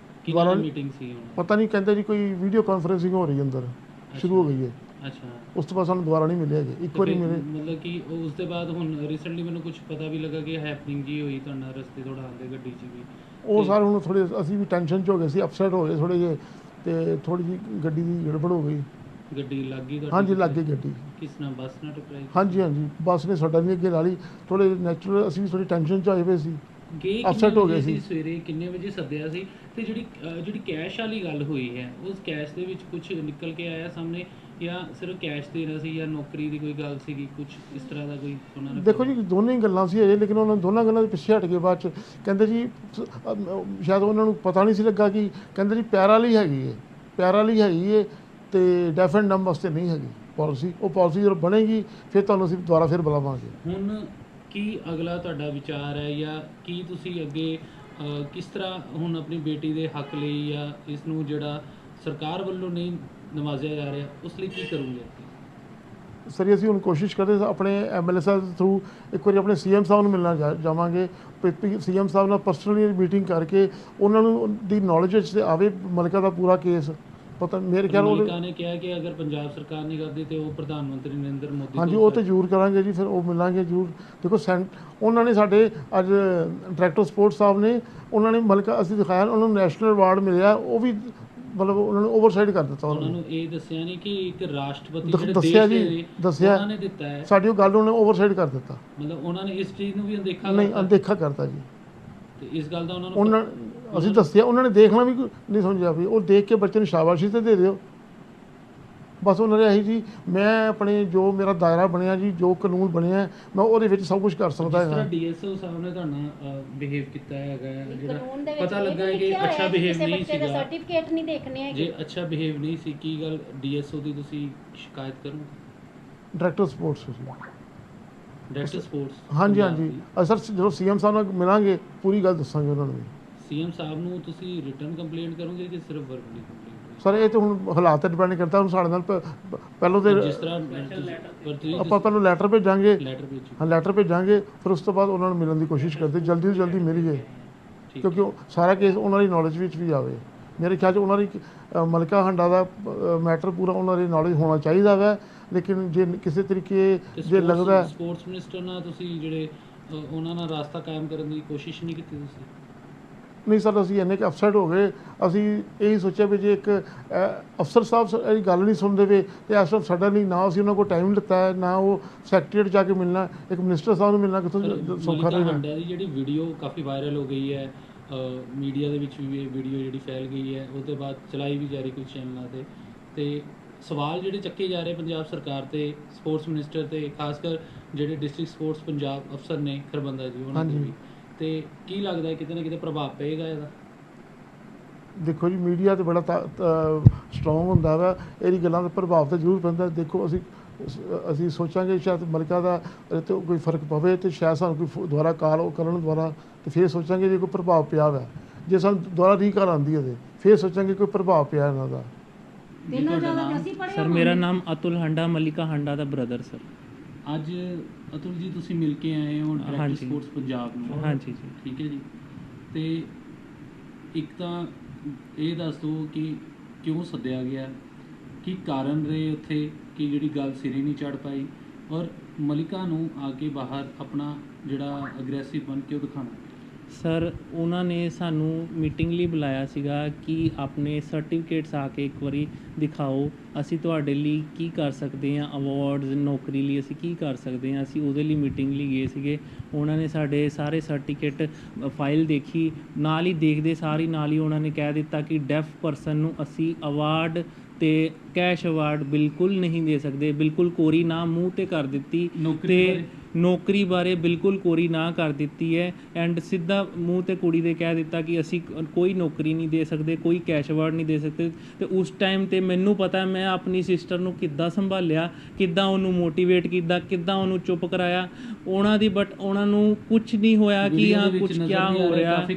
E: ਮੀਟਿੰਗ ਸੀ ਉਹਨਾਂ
D: ਪਤਾ ਨਹੀਂ, ਕਹਿੰਦੇ ਜੀ ਕੋਈ ਵੀਡੀਓ ਕਾਨਫਰੰਸਿੰਗ ਹੋ ਰਹੀ ਅੰਦਰ ਸ਼ੁਰੂ ਹੋ ਗਈ ਹੈ।
E: ਅੱਛਾ,
D: ਉਸ ਤੋਂ ਬਾਅਦ ਸਾਨੂੰ ਦੁਬਾਰਾ ਨਹੀਂ ਮਿਲੇ ਹੈਗੇ, ਇੱਕ ਵਾਰੀ ਮਿਲੇ।
E: ਮਤਲਬ ਕਿ ਉਸ ਦੇ ਬਾਅਦ ਹੁਣ ਰੀਸੈਂਟਲੀ ਮੈਨੂੰ ਕੁਝ ਪਤਾ ਵੀ ਲੱਗਾ ਕਿ ਹੈਪਨਿੰਗ ਜੀ ਹੋਈ ਤੁਹਾਡਾ ਰਸਤੇ ਥੋੜਾ ਆਉਂਦੇ ਗੱਡੀ 'ਚ ਵੀ।
D: ਉਹ ਸਾਰੇ ਹੁਣ ਥੋੜੇ ਅਸੀਂ ਵੀ ਟੈਨਸ਼ਨ 'ਚ ਹੋ ਗਏ ਸੀ, ਅਪਸੈਟ ਹੋ ਗਏ ਥੋੜੇ ਜਿਹੇ, ਤੇ ਥੋੜੀ ਜਿਹੀ ਗੱਡੀ ਦੀ ਗੜਬੜ ਹੋ ਗਈ।
E: ਗੱਡੀ ਲੱਗ ਗਈ ਤੁਹਾਡੀ?
D: ਹਾਂਜੀ ਲੱਗ ਗਈ ਗੱਡੀ।
E: ਕਿਸ ਨਾਲ, ਬੱਸ ਨਾਲ ਟਕਰਾਈ?
D: ਹਾਂਜੀ ਹਾਂਜੀ, ਬੱਸ ਨੇ ਸਾਡਾ ਨਹੀਂ ਅੱਗੇ ਲਾ ਲਈ, ਥੋੜੇ ਨੈਚੁਰਲ ਅਸੀਂ ਵੀ ਥੋੜੀ ਟੈਨਸ਼ਨ 'ਚ ਆਏ ਪਏ ਸੀ, ਅਪਸੈਟ ਹੋ ਗਏ ਸੀ।
E: ਸਵੇਰੇ ਕਿੰਨੇ ਵਜੇ ਸੱਦਿਆ ਸੀ? ਤੇ ਜਿਹੜੀ ਕੈਸ਼ ਵਾਲੀ ਗੱਲ ਹੋਈ ਹੈ, ਉਸ ਕੈਸ਼ ਦੇ ਵਿੱਚ ਕੁਝ ਨਿਕਲ ਕੇ ਆਇਆ ਸਾਹਮਣੇ, ਜਾਂ ਸਿਰਫ ਕੈਸ਼ ਦੇਣਾ ਸੀ, ਜਾਂ ਨੌਕਰੀ ਦੀ ਕੋਈ ਗੱਲ ਸੀਗੀ, ਕੁਝ ਇਸ ਤਰ੍ਹਾਂ ਦਾ ਕੋਈ ਉਹਨਾਂ ਨੇ?
D: ਦੇਖੋ ਜੀ ਦੋਨੇ ਹੀ ਗੱਲਾਂ ਸੀ ਅਜੇ, ਲੇਕਿਨ ਉਹਨਾਂ ਦੋਨਾਂ ਗੱਲਾਂ ਦੇ ਪਿੱਛੇ ਹਟ ਕੇ ਬਾਅਦ 'ਚ ਕਹਿੰਦੇ ਜੀ ਸ਼ਾਇਦ ਉਹਨਾਂ ਨੂੰ ਪਤਾ ਨਹੀਂ ਸੀ ਲੱਗਾ ਕਿ ਕਹਿੰਦੇ ਜੀ ਪੈਰਾ ਲਈ ਹੈਗੀ ਹੈ, ਪੈਰਾ ਲਈ ਹੈਗੀ ਹੈ, ਤੇ ਡੈਫ ਐਂਡ ਡੰਮ ਵਾਸਤੇ ਨਹੀਂ ਹੈਗੀ ਪਾਲਿਸੀ। ਉਹ ਪਾਲਿਸੀ ਜਦੋਂ ਬਣੇਗੀ ਫਿਰ ਤੁਹਾਨੂੰ ਅਸੀਂ ਦੁਬਾਰਾ ਫਿਰ ਬੁਲਾਵਾਂਗੇ।
E: ਹੁਣ ਕੀ ਅਗਲਾ ਤੁਹਾਡਾ ਵਿਚਾਰ ਹੈ, ਜਾਂ ਕੀ ਤੁਸੀਂ ਅੱਗੇ ਕਿਸ ਤਰ੍ਹਾਂ ਹੁਣ ਆਪਣੀ ਬੇਟੀ ਦੇ ਹੱਕ ਲਈ, ਜਾਂ ਇਸ ਨੂੰ ਜਿਹੜਾ ਸਰਕਾਰ ਵੱਲੋਂ ਨਹੀਂ ਨਵਾਜ਼ਿਆ ਜਾ ਰਿਹਾ, ਉਸ ਲਈ ਕੀ ਕਰੋਗੇ?
D: ਸਰ ਅਸੀਂ ਹੁਣ ਕੋਸ਼ਿਸ਼ ਕਰਦੇ ਆਪਣੇ ਐਮਐਲਏ ਸਾਹਿਬ ਦੇ ਥਰੂ ਇੱਕ ਵਾਰੀ ਆਪਣੇ ਸੀਐਮ ਸਾਹਿਬ ਨੂੰ ਮਿਲਣਾ ਜਾਵਾਂਗੇ, ਸੀਐਮ ਸਾਹਿਬ ਨਾਲ ਪਰਸਨਲੀ ਮੀਟਿੰਗ ਕਰਕੇ ਉਹਨਾਂ ਨੂੰ ਦੀ ਨੌਲੇਜ ਵਿੱਚ ਆਵੇ ਮਲਿਕਾ ਦਾ ਪੂਰਾ ਕੇਸ ਪਤਾ। ਮੇਰੇ ਖਿਆਲ
E: ਮਲਿਕਾ ਨੇ ਕਿਹਾ ਕਿ ਅਗਰ ਪੰਜਾਬ ਸਰਕਾਰ ਨਹੀਂ ਕਰਦੀ ਤੇ ਉਹ ਪ੍ਰਧਾਨ ਮੰਤਰੀ ਨਰਿੰਦਰ ਮੋਦੀ।
D: ਹਾਂਜੀ ਉਹ ਤਾਂ ਜ਼ਰੂਰ ਕਰਾਂਗੇ ਜੀ, ਫਿਰ ਉਹ ਮਿਲਾਂਗੇ ਜ਼ਰੂਰ। ਦੇਖੋ ਉਹਨਾਂ ਨੇ ਸਾਡੇ ਅੱਜ ਡਾਇਰੈਕਟਰ ਸਪੋਰਟਸ ਸਾਹਿਬ ਨੇ, ਉਹਨਾਂ ਨੇ ਮਲਿਕਾ ਅਸੀਂ ਦਿਖਾਇਆ, ਉਹਨਾਂ ਨੂੰ ਨੈਸ਼ਨਲ ਅਵਾਰਡ ਮਿਲਿਆ, ਉਹ ਵੀ ਮਤਲਬ ਉਹਨਾਂ ਨੂੰ ਓਵਰਸਾਈਡ ਕਰ ਦਿੱਤਾ।
E: ਉਹਨਾਂ ਨੂੰ ਇਹ ਦੱਸਿਆ ਨਹੀਂ ਕਿ ਇੱਕ ਰਾਸ਼ਟਰਪਤੀ ਜਿਹੜੇ
D: ਦੱਸਿਆ
E: ਦੇਸ਼
D: ਜੀ,
E: ਦੇ
D: ਦੱਸਿਆ
E: ਉਹਨਾਂ ਨੇ ਦਿੱਤਾ ਹੈ,
D: ਸਾਡੀ ਉਹ ਗੱਲ ਉਹਨੇ ਓਵਰਸਾਈਡ ਕਰ ਦਿੱਤਾ।
E: ਮਤਲਬ ਉਹਨਾਂ ਨੇ ਇਸ ਚੀਜ਼ ਨੂੰ ਵੀ ਅਣਦੇਖਾ
D: ਨਹੀਂ
E: ਕਰਤਾ?
D: ਅਣਦੇਖਾ ਕਰਤਾ ਜੀ।
E: ਤੇ ਇਸ ਗੱਲ ਦਾ ਉਹਨਾਂ ਨੂੰ
D: ਅਸੀਂ ਦੱਸਿਆ, ਉਹਨਾਂ ਨੇ ਦੇਖਣਾ ਵੀ ਨਹੀਂ ਸਮਝਿਆ ਵੀ ਉਹ ਦੇਖ ਕੇ ਬੱਚੇ ਨੂੰ ਸ਼ਾਬਾਸ਼ੀ ਤੇ ਦੇ ਦਿਓ ਬਸ। ਉਹਨਾਂ ਨੇ ਇਹੀ ਜੀ ਮੈਂ ਆਪਣੇ ਜੋ ਮੇਰਾ ਦਾਇਰਾ ਬਣਿਆ ਜੀ, ਜੋ ਕਾਨੂੰਨ ਬਣਿਆ ਮੈਂ ਉਹਦੇ ਵਿੱਚ ਸਭ ਕੁਝ ਕਰ ਸਕਦਾ
E: ਜਿਸ ਤਰ੍ਹਾਂ
D: ਹੈਗਾ।
E: ਡੀਐਸਓ ਸਾਹਿਬ ਨੇ ਤੁਹਾਨੂੰ ਬਿਹੇਵ ਕੀਤਾ ਹੈਗਾ, ਜਿਹੜਾ
B: ਕਾਨੂੰਨ ਦੇ ਵਿੱਚ
E: ਪਤਾ ਲੱਗਾ ਹੈ ਕਿ ਅੱਛਾ ਬਿਹੇਵ ਨਹੀਂ ਸੀਗਾ,
B: ਸਰਟੀਫਿਕੇਟ ਨਹੀਂ ਦੇਖਣੇ ਹੈਗੇ।
E: ਜੇ ਅੱਛਾ ਬਿਹੇਵ ਨਹੀਂ ਸੀ, ਕੀ ਗੱਲ ਡੀਐਸਓ ਦੀ ਤੁਸੀਂ ਸ਼ਿਕਾਇਤ ਕਰੋਗੇ?
D: ਡਾਇਰੈਕਟਰ ਸਪੋਰਟਸ ਜੀ।
E: Director sports?
D: ਹਾਂਜੀ ਹਾਂਜੀ ਸਰ, ਜਦੋਂ ਸੀਐਮ ਸਾਹਿਬ ਨਾਲ ਮਿਲਾਂਗੇ ਪੂਰੀ ਗੱਲ ਦੱਸਾਂਗੇ ਉਹਨਾਂ ਨੂੰ।
E: ਸੀਐਮ ਸਾਹਿਬ ਨੂੰ ਤੁਸੀਂ ਰਿਟਨ ਕੰਪਲੇਂਟ ਕਰੋਗੇ ਕਿ ਸਿਰਫ ਵਰਬਲੀ ਕੰਪਲੇਂਟ?
D: ਸਰ ਇਹ ਤਾਂ ਹੁਣ ਹਾਲਾਤ ਤੇ ਡਿਪੈਂਡ ਕਰਦਾ। ਹੁਣ ਸਾਡੇ ਨਾਲ ਪਹਿਲਾਂ ਤੇ
E: ਜਿਸ ਤਰ੍ਹਾਂ
D: ਆਪਾਂ ਪਹਿਲਾਂ ਲੈਟਰ ਭੇਜਾਂਗੇ,
E: ਲੈਟਰ ਭੇਜੋ।
D: ਹਾਂ ਲੈਟਰ ਭੇਜਾਂਗੇ, ਫਿਰ ਉਸ ਤੋਂ ਬਾਅਦ ਉਹਨਾਂ ਨੂੰ ਮਿਲਣ ਦੀ ਕੋਸ਼ਿਸ਼ ਕਰਦੇ, ਜਲਦੀ ਤੋਂ ਜਲਦੀ ਮਿਲੀਏ, ਕਿਉਂਕਿ ਉਹ ਸਾਰਾ ਕੇਸ ਉਹਨਾਂ ਦੀ ਨੌਲੇਜ ਵਿੱਚ ਵੀ ਆਵੇ। ਮੇਰੇ ਖਿਆਲ 'ਚ ਉਹਨਾਂ ਦੀ ਮਲਿਕਾ ਹੰਡਾ ਦਾ ਮੈਟਰ ਪੂਰਾ ਉਹਨਾਂ ਦੀ ਨੌਲੇਜ ਹੋਣਾ ਚਾਹੀਦਾ ਵਾ। ਲੇਕਿਨ ਜੇ ਕਿਸੇ ਤਰੀਕੇ ਜੇ ਲੱਗਦਾ
E: ਸਪੋਰਟਸ ਮਿਨਿਸਟਰ ਨਾਲ ਤੁਸੀਂ ਜਿਹੜੇ ਉਹਨਾਂ ਨਾਲ ਰਾਸਤਾ ਕਾਇਮ ਕਰਨ ਦੀ ਕੋਸ਼ਿਸ਼ ਨਹੀਂ ਕੀਤੀ ਤੁਸੀਂ?
D: ਨਹੀਂ ਸਰ, ਅਸੀਂ ਇੰਨੇ ਕੁ ਅਪਸੈਟ ਹੋ ਗਏ, ਅਸੀਂ ਇਹੀ ਸੋਚਿਆ ਵੀ ਜੇ ਇੱਕ ਅਫਸਰ ਸਾਹਿਬ ਇਹ ਗੱਲ ਨਹੀਂ ਸੁਣਦੇ ਪਏ ਤੇ ਇਸ ਟਾਈਮ ਸਾਡਾ ਨਹੀਂ, ਨਾ ਅਸੀਂ ਉਹਨਾਂ ਕੋਲ ਟਾਈਮ ਲਿੱਤਾ ਹੈ, ਨਾ ਉਹ ਸੈਕਟਰੀਏਟ ਜਾ ਕੇ ਮਿਲਣਾ, ਇੱਕ ਮਿਨਿਸਟਰ ਸਾਹਿਬ ਨੂੰ ਮਿਲਣਾ ਕਿੱਥੋਂ ਸੌਖਾ
E: ਮਲਿਕਾ
D: ਰਹੇਗਾ।
E: ਹੰਡਾ ਦੀ ਜਿਹੜੀ ਵੀਡੀਓ ਕਾਫੀ ਵਾਇਰਲ ਹੋ ਗਈ ਹੈ, ਮੀਡੀਆ ਦੇ ਵਿੱਚ ਵੀ ਇਹ ਵੀਡੀਓ ਜਿਹੜੀ ਫੈਲ ਗਈ ਹੈ, ਉਹਦੇ ਬਾਅਦ ਚਲਾਈ ਵੀ ਜਾ ਰਹੀ ਕੁਝ ਚੈਨਲਾਂ ਤੇ ਸਵਾਲ ਜਿਹੜੇ ਚੱਕੇ ਜਾ ਰਹੇ ਪੰਜਾਬ ਸਰਕਾਰ ਤੇ ਸਪੋਰਟਸ ਮਿਨਿਸਟਰ ਤੇ ਖਾਸ ਕਰ ਜਿਹੜੇ ਡਿਸਟ੍ਰਿਕਟ ਸਪੋਰਟਸ ਪੰਜਾਬ ਅਫਸਰ ਨੇ ਖਰਬੰਦਾ ਜੀ ਉਹਨਾਂ ਦੇ ਵੀ, ਤੇ ਕੀ ਲੱਗਦਾ ਹੈ ਕਿਤੇ ਨਾ ਕਿਤੇ ਪ੍ਰਭਾਵ ਪਏਗਾ ਇਹਦਾ?
D: ਦੇਖੋ ਜੀ, ਮੀਡੀਆ ਤੇ ਬੜਾ ਸਟਰੋਂਗ ਹੁੰਦਾ ਵਾ, ਇਹਦੀ ਗੱਲਾਂ ਦਾ ਪ੍ਰਭਾਵ ਤਾਂ ਜ਼ਰੂਰ ਪੈਂਦਾ। ਦੇਖੋ ਅਸੀਂ ਸੋਚਾਂਗੇ ਸ਼ਾਇਦ ਮਲਿਕਾ ਦਾ ਤੇ ਕੋਈ ਫਰਕ ਪਵੇ ਤੇ ਸ਼ਾਇਦ ਸਾਨੂੰ ਕੋਈ ਦੁਬਾਰਾ ਕਾਲ ਕਰਨ ਦੁਬਾਰਾ, ਤੇ ਫਿਰ ਸੋਚਾਂਗੇ ਜੇ ਕੋਈ ਪ੍ਰਭਾਵ ਪਿਆ ਵਾ, ਜੇ ਸਾਨੂੰ ਦੁਬਾਰਾ ਰੀਕਾਲ ਆਉਂਦੀ ਹੈ ਤੇ ਫਿਰ ਸੋਚਾਂਗੇ ਕੋਈ ਪ੍ਰਭਾਵ ਪਿਆ ਇਹਨਾਂ ਦਾ।
A: ਸਰ ਮੇਰਾ ਨਾਮ ਅਤੁਲ ਹੰਡਾ, ਮਲਿਕਾ ਹੰਡਾ ਦਾ ਬ੍ਰਦਰ ਸਰ।
E: ਅੱਜ ਅਤੁਲ ਜੀ ਤੁਸੀਂ ਮਿਲ ਕੇ ਆਏ ਹੋ ਡਾਇਰੈਕਟਰ
A: ਹਾਂਜੀ।
E: ਸਪੋਰਟਸ ਪੰਜਾਬ ਨੂੰ,
A: ਹਾਂਜੀ ਜੀ।
E: ਠੀਕ ਹੈ ਜੀ, ਤੇ ਇੱਕ ਤਾਂ ਇਹ ਦੱਸ ਦਿਓ ਕਿ ਕਿਉਂ ਸੱਦਿਆ ਗਿਆ, ਕੀ ਕਾਰਨ ਰਹੇ ਉੱਥੇ ਕਿ ਜਿਹੜੀ ਗੱਲ ਸਿਰੇ ਨਹੀਂ ਚੜ ਪਾਈ, ਔਰ ਮਲਿਕਾ ਨੂੰ ਆ ਕੇ ਬਾਹਰ ਆਪਣਾ ਜਿਹੜਾ ਅਗਰੈਸਿਵ ਬਣ ਕੇ ਉਹ ਦਿਖਾਣਾ?
A: ਸਰ ਉਹਨਾਂ ਨੇ ਸਾਨੂੰ ਮੀਟਿੰਗ ਲਈ ਬੁਲਾਇਆ ਸੀਗਾ ਕਿ ਆਪਣੇ ਸਰਟੀਫਿਕੇਟਸ ਆ ਕੇ ਇੱਕ ਵਾਰੀ ਦਿਖਾਓ, ਅਸੀਂ ਤੁਹਾਡੇ ਲਈ ਕੀ ਕਰ ਸਕਦੇ ਹਾਂ, ਅਵਾਰਡਸ ਨੌਕਰੀ ਲਈ ਅਸੀਂ ਕੀ ਕਰ ਸਕਦੇ ਹਾਂ, ਅਸੀਂ ਉਹਦੇ ਲਈ ਮੀਟਿੰਗ ਲਈ ਗਏ ਸੀਗੇ। ਉਹਨਾਂ ਨੇ ਸਾਡੇ ਸਾਰੇ ਸਰਟੀਫਿਕੇਟ ਫਾਈਲ ਦੇਖੀ, ਨਾਲ ਹੀ ਦੇਖਦੇ ਸਾਰੀ ਨਾਲ ਹੀ ਉਹਨਾਂ ਨੇ ਕਹਿ ਦਿੱਤਾ ਕਿ ਡੈਫ ਪਰਸਨ ਨੂੰ ਅਸੀਂ ਅਵਾਰਡ ਤੇ ਕੈਸ਼ ਅਵਾਰਡ ਬਿਲਕੁਲ ਨਹੀਂ ਦੇ ਸਕਦੇ, ਬਿਲਕੁਲ ਕੋਰੀ ਨਾ ਮੂੰਹ ਤੇ ਕਰ ਦਿੱਤੀ, ਤੇ ਨੌਕਰੀ ਬਾਰੇ ਬਿਲਕੁਲ ਕੋਰੀ ਨਾ ਕਰ ਦਿੱਤੀ ਹੈ, ਐਂਡ ਸਿੱਧਾ ਮੂੰਹ ਤੇ ਕੁੜੀ ਦੇ ਕਹਿ ਦਿੱਤਾ ਕਿ ਅਸੀਂ ਕੋਈ ਨੌਕਰੀ ਨਹੀਂ ਦੇ ਸਕਦੇ, ਕੋਈ ਕੈਸ਼ ਅਵਾਰਡ ਨਹੀਂ ਦੇ ਸਕਦੇ। ਤੇ ਉਸ ਟਾਈਮ ਤੇ ਮੈਨੂੰ ਪਤਾ ਮੈਂ ਆਪਣੀ ਸਿਸਟਰ ਨੂੰ ਕਿੱਦਾਂ ਸੰਭਾਲਿਆ, ਕਿੱਦਾਂ ਉਹਨੂੰ ਮੋਟੀਵੇਟ ਕੀਤਾ, ਕਿੱਦਾਂ ਉਹਨੂੰ ਚੁੱਪ ਕਰਾਇਆ ਉਹਨਾਂ ਦੀ, ਬਟ ਉਹਨਾਂ ਨੂੰ ਕੁਝ ਨਹੀਂ ਹੋਇਆ ਕਿ ਹਾਂ ਕੁਝ ਕਿਆ ਹੋ ਰਿਹਾ।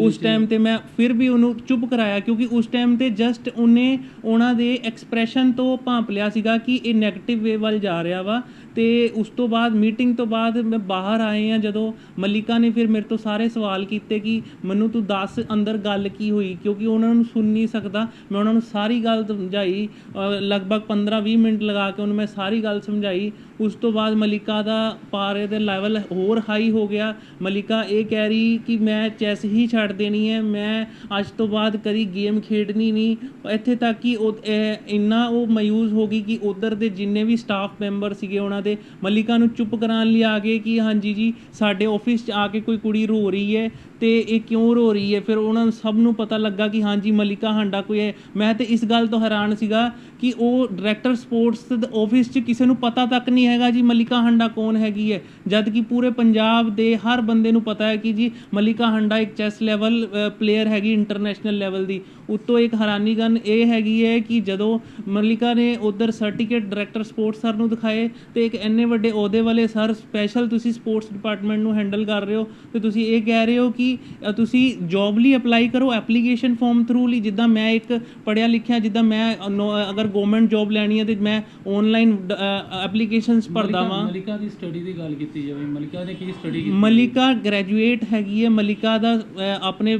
A: ਉਸ ਟਾਈਮ ਤੇ ਮੈਂ ਫਿਰ ਵੀ ਉਹਨੂੰ ਚੁੱਪ ਕਰਾਇਆ, ਕਿਉਂਕਿ ਉਸ ਟਾਈਮ ਤੇ ਜਸਟ ਉਹਨੇ ਉਹਨਾਂ ਦੇ ਐਕਸਪ੍ਰੈਸ਼ਨ ਤੋਂ ਭਾਂਪ ਲਿਆ ਸੀਗਾ ਕਿ ਇਹ ਨੈਗੇਟਿਵ ਵੇ ਵੱਲ ਜਾ ਰਿਹਾ ਵਾ। ਤੇ ਉਸ ਤੋਂ ਬਾਅਦ ਮੀਟਿੰਗ ਤੋਂ ਬਾਅਦ ਮੈਂ ਬਾਹਰ ਆਏ ਹਾਂ, ਜਦੋਂ ਮਲਿਕਾ ਨੇ ਫਿਰ ਮੇਰੇ ਤੋਂ ਸਾਰੇ ਸਵਾਲ ਕੀਤੇ ਕਿ ਮੈਨੂੰ ਤੂੰ ਦੱਸ ਅੰਦਰ ਗੱਲ ਕੀ ਹੋਈ, ਕਿਉਂਕਿ ਉਹਨਾਂ ਨੂੰ ਸੁਣ ਨਹੀਂ ਸਕਦਾ। ਮੈਂ ਉਹਨਾਂ ਨੂੰ ਸਾਰੀ ਗੱਲ ਸਮਝਾਈ, ਲਗਭਗ 15-20 ਮਿੰਟ ਲਗਾ ਕੇ ਉਹਨੂੰ ਮੈਂ ਸਾਰੀ ਗੱਲ ਸਮਝਾਈ। ਉਸ ਤੋਂ ਬਾਅਦ ਮਲਿਕਾ ਦਾ ਪਾਰੇ ਦੇ ਲੈਵਲ ਹੋਰ ਹਾਈ ਹੋ ਗਿਆ। ਮਲਿਕਾ ਇਹ ਕਹਿ ਰਹੀ ਕਿ ਮੈਂ ਚੈਸ ਹੀ ਛੱਡ ਦੇਣੀ ਹੈ, ਮੈਂ ਅੱਜ ਤੋਂ ਬਾਅਦ ਕਦੀ ਗੇਮ ਖੇਡਣੀ ਨਹੀਂ। ਇੱਥੇ ਤੱਕ ਕਿ ਇੰਨਾ ਉਹ ਮਾਯੂਸ ਹੋ ਗਈ ਕਿ ਉੱਧਰ ਦੇ ਜਿੰਨੇ ਵੀ ਸਟਾਫ ਮੈਂਬਰ ਸੀਗੇ ਉਹਨਾਂ ਦੇ ਮਲਿਕਾ ਨੂੰ ਚੁੱਪ ਕਰਾਉਣ ਲਈ ਆ ਗਏ ਕਿ ਹਾਂਜੀ ਜੀ ਸਾਡੇ ਆਫਿਸ 'ਚ ਆ ਕੇ ਕੋਈ ਕੁੜੀ ਰੋ ਰਹੀ ਹੈ ਤੇ ਇਹ ਕਿਉਂ ਰੋ ਰਹੀ ਹੈ। ਫਿਰ ਉਹਨਾਂ ਨੂੰ ਸਭ ਨੂੰ ਪਤਾ ਲੱਗਾ ਕਿ ਹਾਂਜੀ ਮਲਿਕਾ ਹੰਡਾ ਕੋਈ ਹੈ। ਮੈਂ ਤੇ ਇਸ ਗੱਲ ਤੋਂ ਹੈਰਾਨ ਸੀਗਾ ਕਿ ਉਹ ਡਾਇਰੈਕਟਰ ਸਪੋਰਟਸ ਦੇ ਆਫਿਸ 'ਚ ਕਿਸੇ ਨੂੰ ਪਤਾ ਤੱਕ ਨਹੀਂ ਹੈਗਾ ਜੀ ਮਲਿਕਾ ਹੰਡਾ ਕੌਣ ਹੈਗੀ ਹੈ, ਜਦ ਕਿ ਪੂਰੇ ਪੰਜਾਬ ਦੇ ਹਰ ਬੰਦੇ ਨੂੰ ਪਤਾ ਹੈ ਕਿ ਜੀ ਮਲਿਕਾ ਹੰਡਾ ਇੱਕ ਚੈਸ ਲੈਵਲ ਪਲੇਅਰ ਹੈਗੀ ਇੰਟਰਨੈਸ਼ਨਲ ਲੈਵਲ ਦੀ। ਉੱਤੋਂ ਇੱਕ ਹੈਰਾਨੀ ਗੱਲ ਇਹ ਹੈਗੀ ਹੈ ਕਿ ਜਦੋਂ ਮਲਿਕਾ ਨੇ ਉੱਧਰ ਸਰਟੀਫਿਕੇਟ ਡਾਇਰੈਕਟਰ ਸਪੋਰਟਸ ਸਰ ਨੂੰ ਦਿਖਾਏ ਤੇ ਇੱਕ ਇੰਨੇ ਵੱਡੇ ਅਹੁਦੇ ਵਾਲੇ ਸਰ, ਸਪੈਸ਼ਲ ਤੁਸੀਂ ਸਪੋਰਟਸ ਡਿਪਾਰਟਮੈਂਟ ਨੂੰ ਹੈਂਡਲ ਕਰ ਰਹੇ ਹੋ ਤੇ ਤੁਸੀਂ ਇਹ ਕਹਿ ਰਹੇ ਹੋ ਕਿ ਤੁਸੀਂ ਜੌਬ ਲਈ ਅਪਲਾਈ ਕਰੋ ਐਪਲੀਕੇਸ਼ਨ ਫਾਰਮ ਥਰੂ ਲਈ। ਜਿੱਦਾਂ ਮੈਂ ਇੱਕ ਪੜ੍ਹਿਆ ਲਿਖਿਆ, ਜਿੱਦਾਂ ਮੈਂ ਅਗਰ ਗਵਰਨਮੈਂਟ ਜੌਬ ਲੈਣੀ ਹੈ ਤੇ ਮੈਂ ਆਨਲਾਈਨ ਐਪਲੀਕੇਸ਼ਨਸ ਭਰਦਾ ਵਾਂ।
E: ਮਲਿਕਾ ਦੀ ਸਟੱਡੀ ਦੀ ਗੱਲ ਕੀਤੀ ਜਾਵੇ, ਮਲਿਕਾ ਨੇ ਕੀ ਸਟੱਡੀ ਕੀਤੀ?
A: ਮਲਿਕਾ ਗ੍ਰੈਜੂਏਟ ਹੈਗੀ ਹੈ। ਮਲਿਕਾ ਦਾ ਆਪਣੇ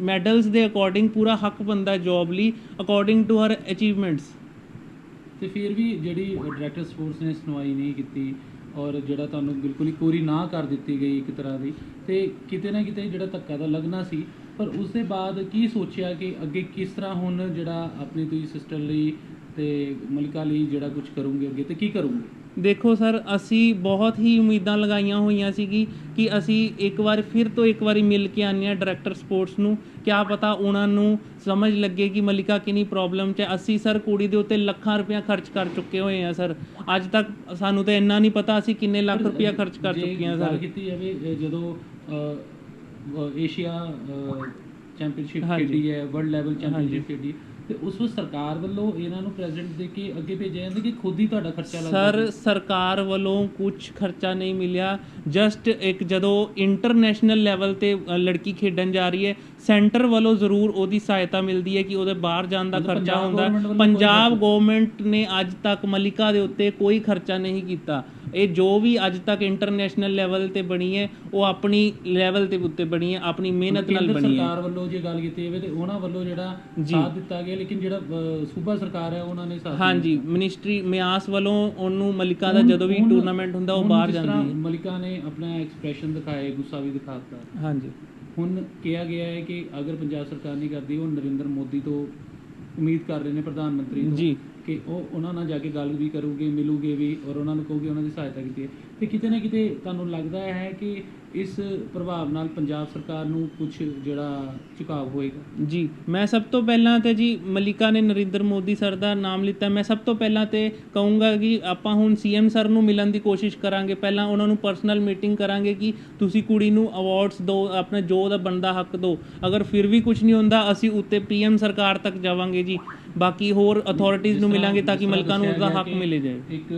A: ਮੈਡਲਸ ਦੇ ਅਕੋਰਡਿੰਗ ਪੂਰਾ ਹੱਕ ਬਣਦਾ ਜੌਬ ਲਈ, ਅਕੋਰਡਿੰਗ ਟੂ ਹਰ ਅਚੀਵਮੈਂਟਸ।
E: ਤੇ ਫਿਰ ਵੀ ਜਿਹੜੀ ਡਾਇਰੈਕਟਰ ਸਪੋਰਟਸ ਨੇ ਸੁਣਵਾਈ ਨਹੀਂ ਕੀਤੀ ਔਰ ਜਿਹੜਾ ਤੁਹਾਨੂੰ ਬਿਲਕੁਲ ਹੀ ਕੋਰੀ ਨਾ ਕਰ ਦਿੱਤੀ ਗਈ ਇੱਕ ਤਰ੍ਹਾਂ ਦੀ, ਤੇ ਕਿਤੇ ਨਾ ਕਿਤੇ ਜਿਹੜਾ ਧੱਕਾ ਤਾਂ ਲੱਗਣਾ ਸੀ। ਪਰ ਉਸ ਦੇ ਬਾਅਦ ਕੀ ਸੋਚਿਆ ਕਿ ਅੱਗੇ ਕਿਸ ਤਰ੍ਹਾਂ ਹੁਣ ਜਿਹੜਾ ਆਪਣੀ ਤੁਸੀਂ ਸਿਸਟਰ ਲਈ ਤੇ ਮਲਿਕਾ ਲਈ ਜਿਹੜਾ ਕੁਝ ਕਰੋਗੇ ਅੱਗੇ, ਤੇ ਕੀ ਕਰੋਗੇ?
A: ਦੇਖੋ ਸਰ, ਅਸੀਂ ਬਹੁਤ ਹੀ ਉਮੀਦਾਂ ਲਗਾਈਆਂ ਹੋਈਆਂ ਸੀਗੀ ਕਿ ਅਸੀਂ ਇੱਕ ਵਾਰੀ ਮਿਲ ਕੇ ਆਉਂਦੇ ਹਾਂ ਡਾਇਰੈਕਟਰ ਸਪੋਰਟਸ ਨੂੰ, ਕਿਆ ਪਤਾ ਉਹਨਾਂ ਨੂੰ ਸਮਝ ਲੱਗੇ ਕਿ ਮਲਿਕਾ ਕਿੰਨੀ ਪ੍ਰੋਬਲਮ 'ਚ ਹੈ। ਅਸੀਂ ਸਰ ਕੁੜੀ ਦੇ ਉੱਤੇ ਲੱਖਾਂ ਰੁਪਇਆ ਖਰਚ ਕਰ ਚੁੱਕੇ ਹੋਏ ਹਾਂ ਸਰ, ਅੱਜ ਤੱਕ ਸਾਨੂੰ ਤਾਂ ਇੰਨਾ ਨਹੀਂ ਪਤਾ ਅਸੀਂ ਕਿੰਨੇ ਲੱਖ ਰੁਪਇਆ ਖਰਚ ਕਰ ਚੁੱਕੇ ਹਾਂ ਸਰ।
E: ਗੱਲ ਕੀਤੀ ਜਾਵੇ ਜਦੋਂ ਏਸ਼ੀਆ ਚੈਂਪੀਅਨਸ਼ਿਪ ਖੇਡੀ ਹੈ, ਵਰਲਡ ਲੈਵਲ ਚੈਂਪੀਅਨਸ਼ਿਪ ਖੇਡੀ, ਤੇ ਉਸ ਵਿੱਚ ਸਰਕਾਰ ਵੱਲੋਂ ਇਹਨਾਂ ਨੂੰ ਪ੍ਰੈਜ਼ੈਂਟ ਦੇ ਕੇ ਅੱਗੇ ਭੇਜਿਆ ਜਾਂਦਾ ਕਿ ਖੁਦ ਹੀ ਤੁਹਾਡਾ ਖਰਚਾ ਲੱਗਦਾ?
A: ਸਰ ਸਰਕਾਰ ਵੱਲੋਂ ਕੁਝ ਖਰਚਾ ਨਹੀਂ ਮਿਲਿਆ। ਜਸਟ ਇੱਕ ਜਦੋਂ ਇੰਟਰਨੈਸ਼ਨਲ ਲੈਵਲ ਤੇ ਲੜਕੀ ਖੇਡਣ ਜਾ ਰਹੀ ਹੈ, ਸੈਂਟਰ ਵੱਲੋਂ ਜ਼ਰੂਰ ਉਹਦੀ ਸਹਾਇਤਾ ਮਿਲਦੀ ਹੈ ਕਿ ਉਹਦੇ ਬਾਹਰ ਜਾਣ ਦਾ ਖਰਚਾ ਹੁੰਦਾ। ਪੰਜਾਬ ਗਵਰਨਮੈਂਟ ਨੇ ਅੱਜ ਤੱਕ ਮਲਿਕਾ ਦੇ ਉੱਤੇ ਕੋਈ ਖਰਚਾ ਨਹੀਂ ਕੀਤਾ। ਇਹ ਜੋ ਵੀ ਅੱਜ ਤੱਕ ਇੰਟਰਨੈਸ਼ਨਲ ਲੈਵਲ ਤੇ ਬਣੀ ਹੈ ਉਹ ਆਪਣੀ ਲੈਵਲ ਦੇ ਉੱਤੇ ਬਣੀ ਹੈ, ਆਪਣੀ ਮਿਹਨਤ ਨਾਲ ਬਣੀ ਹੈ।
E: ਸਰਕਾਰ ਵੱਲੋਂ ਜੇ ਗੱਲ ਕੀਤੀ ਜਾਵੇ ਤੇ ਉਹਨਾਂ ਵੱਲੋਂ ਜਿਹੜਾ ਸਾਥ ਦਿੱਤਾ ਗਿਆ, ਲੇਕਿਨ ਜਿਹੜਾ ਸੂਬਾ ਸਰਕਾਰ ਹੈ ਉਹਨਾਂ ਨੇ ਸਾਥ
A: ਹਾਂਜੀ ਮਿਨਿਸਟਰੀ ਮਿਆਸ ਵੱਲੋਂ ਉਹਨੂੰ ਮਲਿਕਾ ਦਾ ਜਦੋਂ ਵੀ ਟੂਰਨਾਮੈਂਟ ਹੁੰਦਾ ਉਹ ਬਾਹਰ ਜਾਂਦੀ ਹੈ।
E: ਮਲਿਕਾ ਨੇ ਆਪਣਾ ਐਕਸਪ੍ਰੈਸ਼ਨ ਦਿਖਾਏ, ਗੁੱਸਾ ਵੀ ਦਿਖਾਤਾ।
A: ਹਾਂਜੀ
E: ਹੁਣ ਕਿਹਾ ਗਿਆ ਹੈ ਕਿ ਅਗਰ ਪੰਜਾਬ ਸਰਕਾਰ ਨਹੀਂ ਕਰਦੀ, ਉਹ ਨਰਿੰਦਰ ਮੋਦੀ ਤੋਂ ਉਮੀਦ ਕਰ ਰਹੇ ਨੇ, ਪ੍ਰਧਾਨ ਮੰਤਰੀ ਤੋਂ,
A: ਜੀ।
E: ਕਿ ਉਹ ਉਹਨਾਂ ਨਾਲ ਜਾ ਕੇ ਗੱਲ ਵੀ ਕਰੂਗੇ, ਮਿਲੂਗੇ ਵੀ, ਔਰ ਉਹਨਾਂ ਨੂੰ ਕਹੂਗੇ ਉਹਨਾਂ ਦੀ ਸਹਾਇਤਾ ਕੀਤੀ ਹੈ। ਤੇ ਕਿਤੇ ਨਾ ਕਿਤੇ ਤੁਹਾਨੂੰ ਲੱਗਦਾ ਹੈ ਕਿ ਇਸ ਪ੍ਰਭਾਵ ਨਾਲ ਪੰਜਾਬ ਸਰਕਾਰ ਨੂੰ ਕੁਝ ਜਿਹੜਾ ਝੁਕਾਅ ਹੋਏਗਾ?
A: ਜੀ, ਮੈਂ ਸਭ ਤੋਂ ਪਹਿਲਾਂ ਤੇ ਜੀ ਮਲਿਕਾ ਨੇ ਨਰਿੰਦਰ ਮੋਦੀ ਸਰ ਦਾ ਨਾਮ ਲਿੱਤਾ, ਮੈਂ ਸਭ ਤੋਂ ਪਹਿਲਾਂ ਤੇ ਕਹੂੰਗਾ ਕਿ ਆਪਾਂ ਹੁਣ ਸੀਐਮ ਸਰ ਨੂੰ ਮਿਲਣ ਦੀ ਕੋਸ਼ਿਸ਼ ਕਰਾਂਗੇ। ਪਹਿਲਾਂ ਉਹਨਾਂ ਨੂੰ ਪਰਸਨਲ ਮੀਟਿੰਗ ਕਰਾਂਗੇ ਕਿ ਤੁਸੀਂ ਕੁੜੀ ਨੂੰ ਅਵਾਰਡਸ ਦਿਓ, ਆਪਣਾ ਜੋ ਉਹਦਾ ਬਣਦਾ ਹੱਕ ਦਿਓ। ਅਗਰ ਫਿਰ ਵੀ ਕੁਝ ਨਹੀਂ ਹੁੰਦਾ, ਅਸੀਂ ਉੱਤੇ ਪੀਐਮ ਸਰਕਾਰ ਤੱਕ ਜਾਵਾਂਗੇ ਜੀ, ਬਾਕੀ ਹੋਰ ਅਥਾਰਟੀਜ਼ ਨੂੰ ਮਿਲਾਂਗੇ ਤਾਂ ਕਿ ਮਲਿਕਾ ਨੂੰ ਉਸਦਾ ਹੱਕ ਮਿਲੇ ਜਾਏ।
E: ਇੱਕ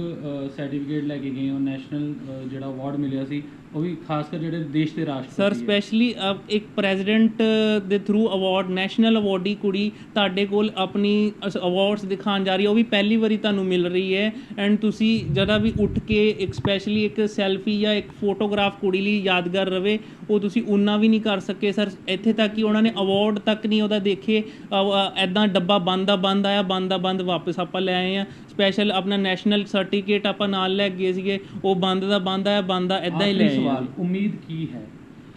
E: ਸਰਟੀਫਿਕੇਟ ਲੈ ਕੇ ਗਏ, ਉਹ ਨੈਸ਼ਨਲ ਜਿਹੜਾ ਅਵਾਰਡ ਮਿਲਿਆ ਸੀ, ਉਹ ਵੀ ਖਾਸ ਕਰ ਜਿਹੜੇ ਦੇਸ਼ ਦੇ ਰਾਸ਼ਟਰਪਤੀ
A: ਸਰ ਸਪੈਸ਼ਲੀ ਇੱਕ ਪ੍ਰੈਜ਼ੀਡੈਂਟ ਦੇ ਥਰੂ ਅਵਾਰਡ, ਨੈਸ਼ਨਲ ਅਵਾਰਡੀ ਕੁੜੀ ਤੁਹਾਡੇ ਕੋਲ ਆਪਣੀ ਅਵਾਰਡਸ ਦਿਖਾਉਣ ਜਾ ਰਹੀ ਹੈ, ਉਹ ਵੀ ਪਹਿਲੀ ਵਾਰੀ ਤੁਹਾਨੂੰ ਮਿਲ ਰਹੀ ਹੈ। ਐਂਡ ਤੁਸੀਂ ਜਰਾ ਵੀ ਉੱਠ ਕੇ ਇੱਕ ਸਪੈਸ਼ਲੀ ਇੱਕ ਸੈਲਫੀ ਜਾਂ ਇੱਕ ਫੋਟੋਗ੍ਰਾਫ ਕੁੜੀ ਲਈ ਯਾਦਗਾਰ ਰਵੇ, ਉਹ ਤੁਸੀਂ ਉਨਾ ਵੀ ਨਹੀਂ ਕਰ ਸਕੇ ਸਰ। ਇੱਥੇ ਤੱਕ ਕਿ ਉਹਨਾਂ ਨੇ ਅਵਾਰਡ ਤੱਕ ਨਹੀਂ ਉਹਦਾ ਦੇਖੇ, ਐਦਾਂ ਡੱਬਾ ਬੰਦ ਆਇਆ, ਬੰਦ ਵਾਪਸ ਆਪਾਂ ਲੈ ਆਏ ਆ। ਸਪੈਸ਼ਲ ਆਪਣਾ ਨੈਸ਼ਨਲ ਸਰਟੀਫਿਕੇਟ ਆਪਾਂ ਨਾਲ ਲੈ ਗਏ ਸੀਗੇ, ਉਹ ਬੰਦ ਆਇਆ, ਐਦਾਂ ਹੀ ਲੈ ਆਏ।
E: ਸਵਾਲ, ਉਮੀਦ ਕੀ ਹੈ?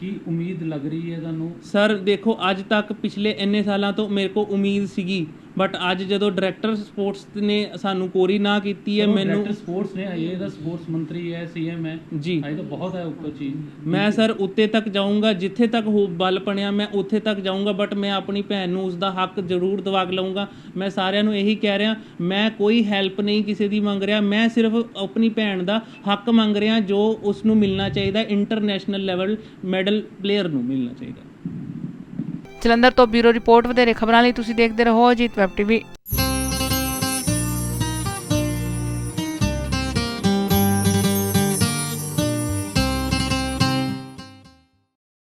E: ਕੀ ਉਮੀਦ ਲੱਗ ਰਹੀ ਹੈ ਤੁਹਾਨੂੰ?
A: ਸਰ ਦੇਖੋ, ਅੱਜ ਤੱਕ ਪਿਛਲੇ ਇੰਨੇ ਸਾਲਾਂ ਤੋਂ ਮੇਰੇ ਕੋਲ ਉਮੀਦ ਸੀਗੀ, ਬਟ ਅੱਜ ਜਦੋਂ ਡਾਇਰੈਕਟਰ ਸਪੋਰਟਸ ਨੇ ਸਾਨੂੰ ਕੋਰੀ ਨਾ ਕੀਤੀ ਹੈ, ਮੈਨੂੰ
E: ਡਾਇਰੈਕਟਰ ਸਪੋਰਟਸ ਨੇ, ਇਹ ਦਾ ਸਪੋਰਟਸ ਮੰਤਰੀ ਹੈ, ਸੀਐਮ ਹੈ
A: ਜੀ,
E: ਇਹ ਤਾਂ ਬਹੁਤ ਹੈ ਉੱਪਰ ਚੀਜ਼।
A: ਮੈਂ ਸਰ ਉੱਤੇ ਤੱਕ ਜਾਊਂਗਾ, ਜਿੱਥੇ ਤੱਕ ਹੋ ਬਲ ਬਣਿਆ ਮੈਂ ਉੱਥੇ ਤੱਕ ਜਾਊਂਗਾ, ਬਟ ਮੈਂ ਆਪਣੀ ਭੈਣ ਨੂੰ ਉਸਦਾ ਹੱਕ ਜ਼ਰੂਰ ਦਿਵਾ ਕੇ ਲਊਂਗਾ। ਮੈਂ ਸਾਰਿਆਂ ਨੂੰ ਇਹੀ ਕਹਿ ਰਿਹਾ, ਮੈਂ ਕੋਈ ਹੈਲਪ ਨਹੀਂ ਕਿਸੇ ਦੀ ਮੰਗ ਰਿਹਾ, ਮੈਂ ਸਿਰਫ ਆਪਣੀ ਭੈਣ ਦਾ ਹੱਕ ਮੰਗ ਰਿਹਾ ਜੋ ਉਸ ਨੂੰ ਮਿਲਣਾ ਚਾਹੀਦਾ, ਇੰਟਰਨੈਸ਼ਨਲ ਲੈਵਲ ਮੈਡਲ ਪਲੇਅਰ ਨੂੰ ਮਿਲਣਾ ਚਾਹੀਦਾ।
C: ਜਲੰਧਰ ਤੋਂ ਬਿਊਰੋ ਰਿਪੋਰਟ। ਵਧੇਰੇ ਖਬਰਾਂ ਲਈ ਤੁਸੀਂ ਦੇਖਦੇ ਰਹੋ ਅਜੀਤ ਵੈਬ ਟੀਵੀ।